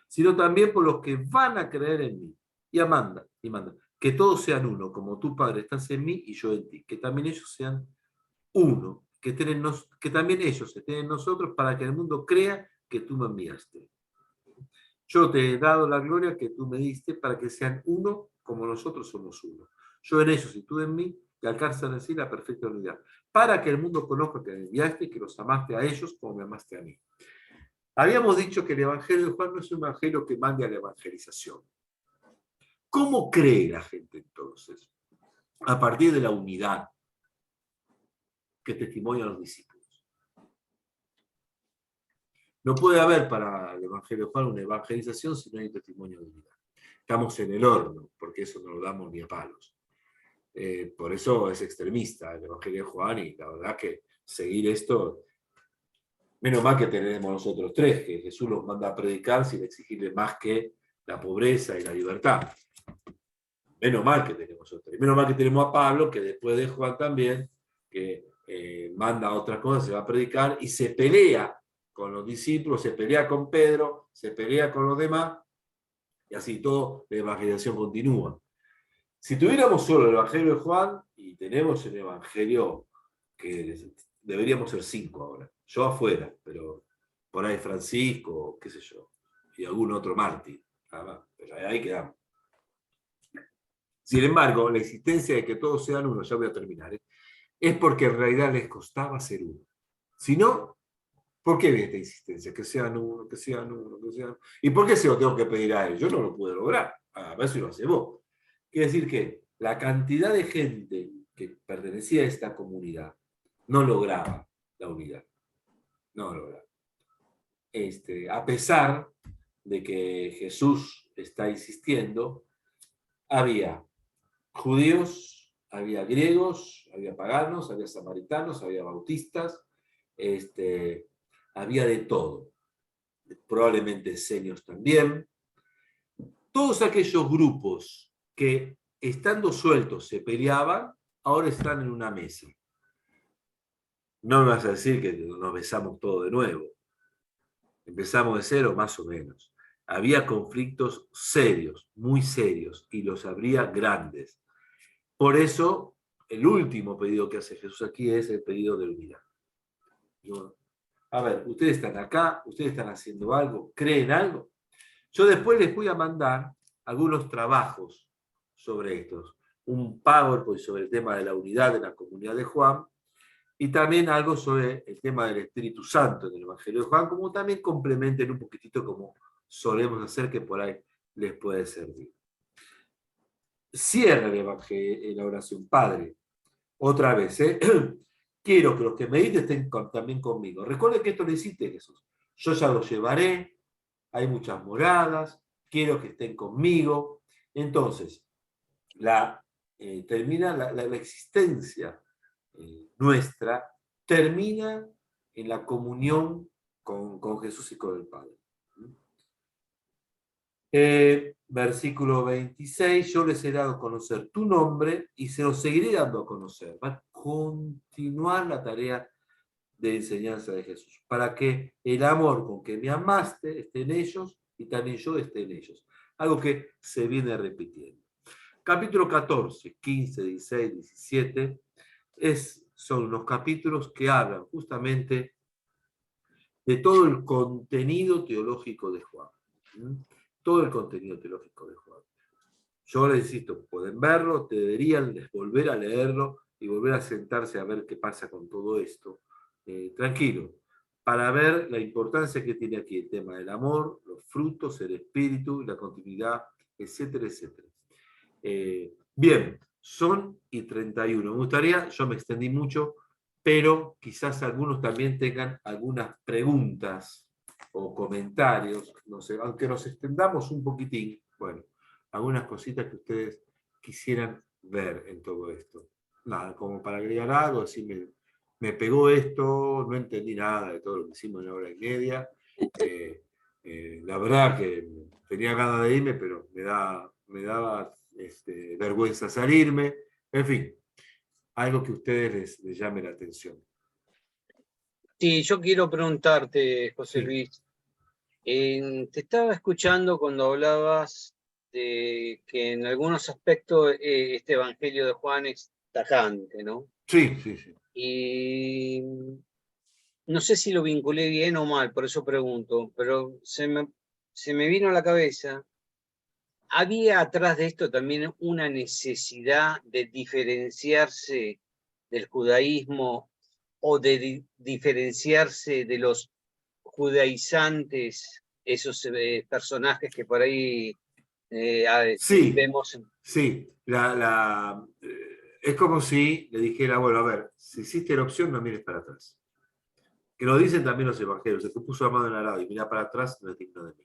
Sino también por los que van a creer en mí. Y manda, que todos sean uno, como tu Padre estás en mí y yo en ti. Que también ellos sean uno, que también ellos estén en nosotros para que el mundo crea que tú me enviaste. Yo te he dado la gloria que tú me diste para que sean uno como nosotros somos uno. Yo en ellos y tú en mí, que alcanzan así la perfecta unidad. Para que el mundo conozca que me enviaste y que los amaste a ellos como me amaste a mí. Habíamos dicho que el Evangelio de Juan no es un evangelio que mande a la evangelización. ¿Cómo cree la gente entonces? A partir de la unidad que testimonian los discípulos. No puede haber para el Evangelio de Juan una evangelización si no hay testimonio de unidad. Estamos en el horno, porque eso no lo damos ni a palos. Por eso es extremista el Evangelio de Juan, y la verdad que seguir esto, menos mal que tenemos nosotros tres, que Jesús los manda a predicar sin exigirle más que la pobreza y la libertad. Menos mal que tenemos nosotros tres. Menos mal que tenemos a Pablo, que después de Juan también, que manda otras cosas, se va a predicar y se pelea con los discípulos, se pelea con Pedro, se pelea con los demás, y así todo, la evangelización continúa. Si tuviéramos solo el Evangelio de Juan, y tenemos el Evangelio, que deberíamos ser 5 ahora, yo afuera, pero por ahí Francisco, qué sé yo, y algún otro mártir, nada más, pero ahí quedamos. Sin embargo, la existencia de que todos sean uno, ya voy a terminar, es porque en realidad les costaba ser uno. Si no, ¿por qué viene esta insistencia? Que sean uno, que sean uno, que sean uno. ¿Y por qué se lo tengo que pedir a ellos? Yo no lo puedo lograr. A ver si lo hace vos. Quiere decir que la cantidad de gente que pertenecía a esta comunidad no lograba la unidad. No lograba. a pesar de que Jesús está insistiendo, había judíos, había griegos, había paganos, había samaritanos, había bautistas, había de todo. Probablemente esenios también. Todos aquellos grupos que estando sueltos se peleaban, ahora están en una mesa. No me vas a decir que nos besamos todo de nuevo. Empezamos de cero, más o menos. Había conflictos serios, muy serios, y los habría grandes. Por eso, el último pedido que hace Jesús aquí es el pedido de unidad. A ver, ustedes están acá, ustedes están haciendo algo, creen algo. Yo después les voy a mandar algunos trabajos sobre estos. Un PowerPoint sobre el tema de la unidad de la comunidad de Juan, y también algo sobre el tema del Espíritu Santo en el Evangelio de Juan, como también complementen un poquitito como solemos hacer, que por ahí les puede servir. Cierra el Evangelio, la oración. Padre, otra vez, quiero que los que me diste estén también conmigo. Recuerden que esto lo hiciste, Jesús. Yo ya los llevaré, hay muchas moradas, quiero que estén conmigo. Entonces, termina la existencia nuestra, termina en la comunión con Jesús y con el Padre. Versículo 26, yo les he dado a conocer tu nombre y se los seguiré dando a conocer. Va a continuar la tarea de enseñanza de Jesús, para que el amor con que me amaste esté en ellos y también yo esté en ellos. Algo que se viene repitiendo. Capítulo 14, 15, 16, 17, son unos capítulos que hablan justamente de todo el contenido teológico de Juan. Todo el contenido teológico de Juan. Yo les insisto, pueden verlo, deberían volver a leerlo y volver a sentarse a ver qué pasa con todo esto. Tranquilo, para ver la importancia que tiene aquí el tema del amor, los frutos, el espíritu, la continuidad, etcétera, etcétera. Bien, son y 31. Me gustaría, yo me extendí mucho, pero quizás algunos también tengan algunas preguntas o comentarios, no sé, aunque nos extendamos un poquitín, bueno, algunas cositas que ustedes quisieran ver en todo esto. Nada, como para agregar algo, decirme, me pegó esto, no entendí nada de todo lo que hicimos en la hora y media. La verdad que tenía ganas de irme, pero me daba vergüenza salirme. En fin, algo que a ustedes les llame la atención. Sí, yo quiero preguntarte, José Sí. Luis, te estaba escuchando cuando hablabas de que en algunos aspectos este Evangelio de Juan es tajante, ¿no? Sí, sí, sí. Y no sé si lo vinculé bien o mal, por eso pregunto, pero se me vino a la cabeza, ¿había atrás de esto también una necesidad de diferenciarse del judaísmo o de diferenciarse de los judaizantes, esos personajes que por ahí Sí, vemos? sí. Es como si le dijera, bueno, a ver, si hiciste la opción, no mires para atrás. Que lo dicen también los evangelios, el que puso la mano en el arado y mira para atrás no es digno de mí.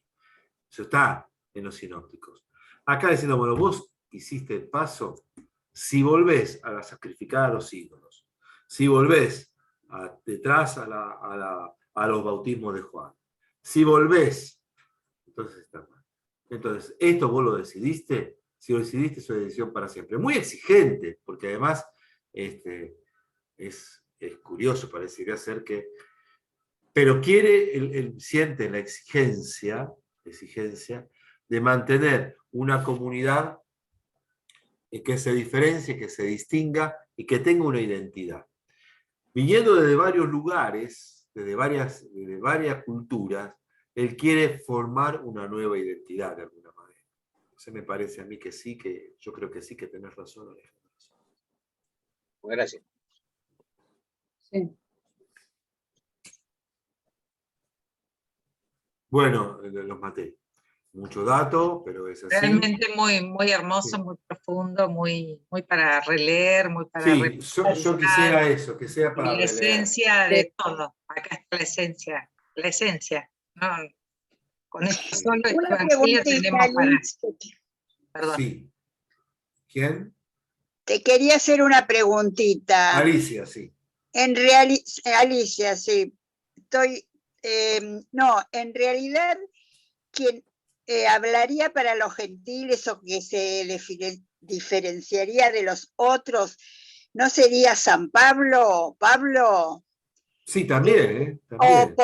Eso está en los sinópticos. Acá diciendo, bueno, vos hiciste el paso, si volvés a sacrificar a los ídolos, si volvés detrás a los bautismos de Juan, si volvés, entonces está mal. Entonces, esto vos lo decidiste, si lo decidiste es una decisión para siempre. Muy exigente, porque además es curioso, parecería ser que, pero él siente la exigencia de mantener una comunidad que se diferencie, que se distinga y que tenga una identidad. Viniendo desde varios lugares, desde varias culturas, él quiere formar una nueva identidad de alguna manera. Entonces me parece a mí que sí, que yo creo que sí, que tenés razón, Alejandro. Gracias. Sí. Bueno, los maté. Mucho dato, pero es así. Realmente muy, muy hermoso, Sí. muy profundo, muy para releer, muy para Sí, yo quisiera eso, que sea para la releer. esencia de todo. Acá está la esencia, la esencia. No, con esto solo este Una evangelio preguntita, tenemos para... Liz. Perdón. Sí. ¿Quién? Te quería hacer una preguntita. Alicia, sí. Alicia, sí. No, en realidad, quien hablaría para los gentiles o que se diferenciaría de los otros, ¿no sería San Pablo? ¿Pablo? Sí, también, ¿eh? O También.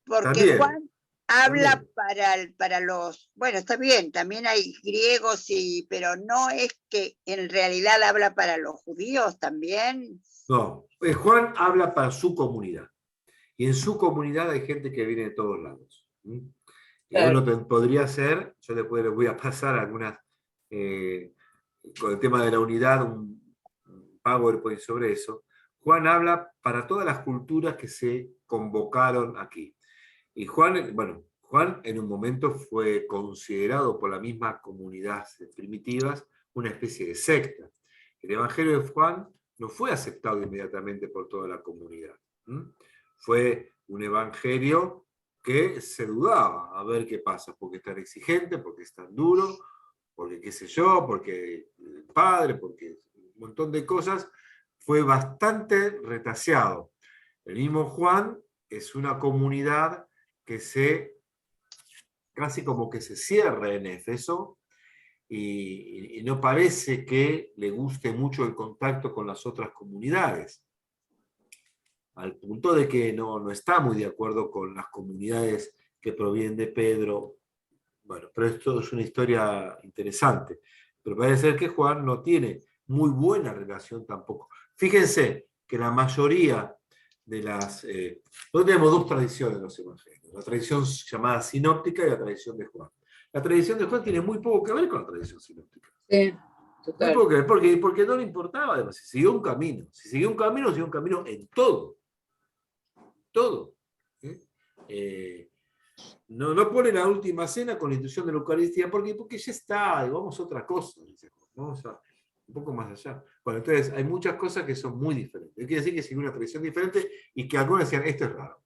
porque También, Juan habla también. para los, bueno, está bien, también hay griegos, pero no es que en realidad habla para los judíos también. No, Juan habla para su comunidad. Y en su comunidad hay gente que viene de todos lados. Y Claro. uno podría ser, yo después les voy a pasar algunas, con el tema de la unidad, un PowerPoint sobre eso. Juan habla para todas las culturas que se convocaron aquí. Y Juan en un momento fue considerado por la misma comunidad primitivas una especie de secta. El Evangelio de Juan no fue aceptado inmediatamente por toda la comunidad. Fue un evangelio que se dudaba a ver qué pasa, porque es tan exigente, porque es tan duro, porque qué sé yo, porque el padre, porque un montón de cosas, fue bastante retaseado. El mismo Juan es una comunidad que casi como que se cierra en Éfeso, y no parece que le guste mucho el contacto con las otras comunidades, al punto de que no está muy de acuerdo con las comunidades que provienen de Pedro. Bueno, pero esto es una historia interesante. Pero parece ser que Juan no tiene muy buena relación tampoco. Fíjense que la mayoría de las... nosotros tenemos dos tradiciones en los evangelios. La tradición llamada sinóptica y la tradición de Juan. La tradición de Juan tiene muy poco que ver con la tradición sinóptica. Sí, Muy total. poco que ver, porque no le importaba. Además, si siguió un camino. Si siguió un camino en todo. Todo. No pone la última cena con la institución de la Eucaristía, porque ya está, vamos a otra cosa. Vamos a un poco más allá. Bueno, entonces hay muchas cosas que son muy diferentes. Quiere decir que sigue una tradición diferente y que algunos decían, esto es raro.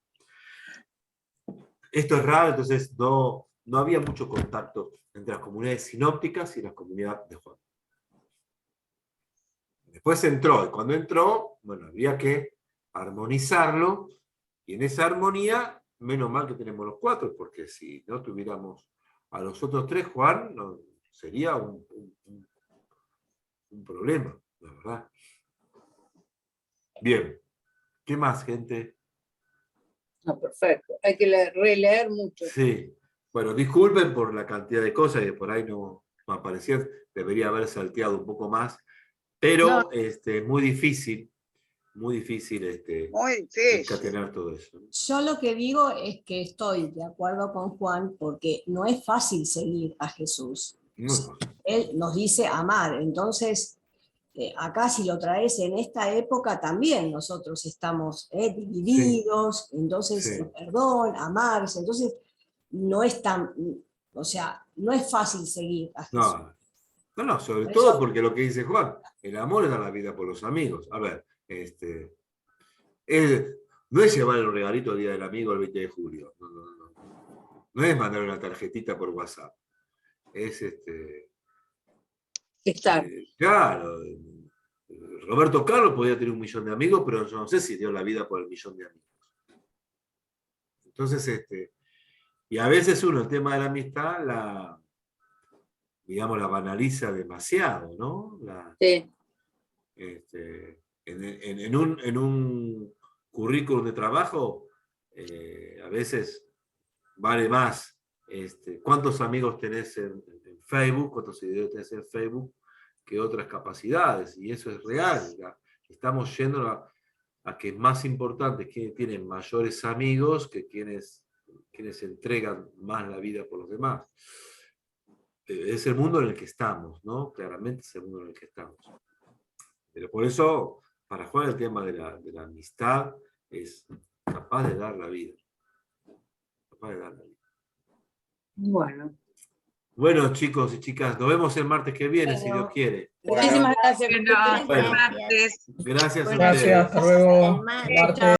Esto es raro, entonces no había mucho contacto entre las comunidades sinópticas y las comunidades de Juan. Después entró, y cuando entró, bueno, había que armonizarlo, y en esa armonía, menos mal que tenemos los cuatro, porque si no tuviéramos a los otros tres, Juan, sería un problema, la verdad. Bien, ¿qué más, gente? No, perfecto. Hay que releer mucho. Sí, bueno, disculpen por la cantidad de cosas que por ahí no aparecían, debería haber salteado un poco más, pero muy difícil Muy difícil. encatenar todo eso. Yo lo que digo es que estoy de acuerdo con Juan porque no es fácil seguir a Jesús. No. Él nos dice amar, entonces acá si lo traes en esta época también nosotros estamos divididos, sí. Entonces sí. El perdón, amarse, entonces no es tan, o sea, no es fácil seguir a Jesús. No, sobre todo porque lo que dice Juan, el amor es dar la vida por los amigos. A ver, no es llevar el regalito el día del amigo el 20 de julio. No es mandar una tarjetita por WhatsApp. Es Estar. Claro. Roberto Carlos podía tener 1 millón de amigos, pero yo no sé si dio la vida por el 1 millón de amigos. Entonces, y a veces uno, el tema de la amistad, la banaliza demasiado, ¿no? Sí. En un currículum de trabajo, a veces vale más cuántos amigos tenés en Facebook, cuántos seguidores tenés en Facebook, que otras capacidades, y eso es real. Estamos yendo a que es más importante quienes tienen mayores amigos que quienes entregan más la vida por los demás. Es el mundo en el que estamos, ¿no? Claramente es el mundo en el que estamos. Pero por eso, para Juan, el tema de la amistad es capaz de dar la vida. Capaz de dar la vida. Bueno. Bueno, chicos y chicas, nos vemos el martes que viene, si Dios quiere. Muchísimas gracias. Bueno, Bueno. martes. Gracias a Gracias, ustedes. hasta luego. Martes.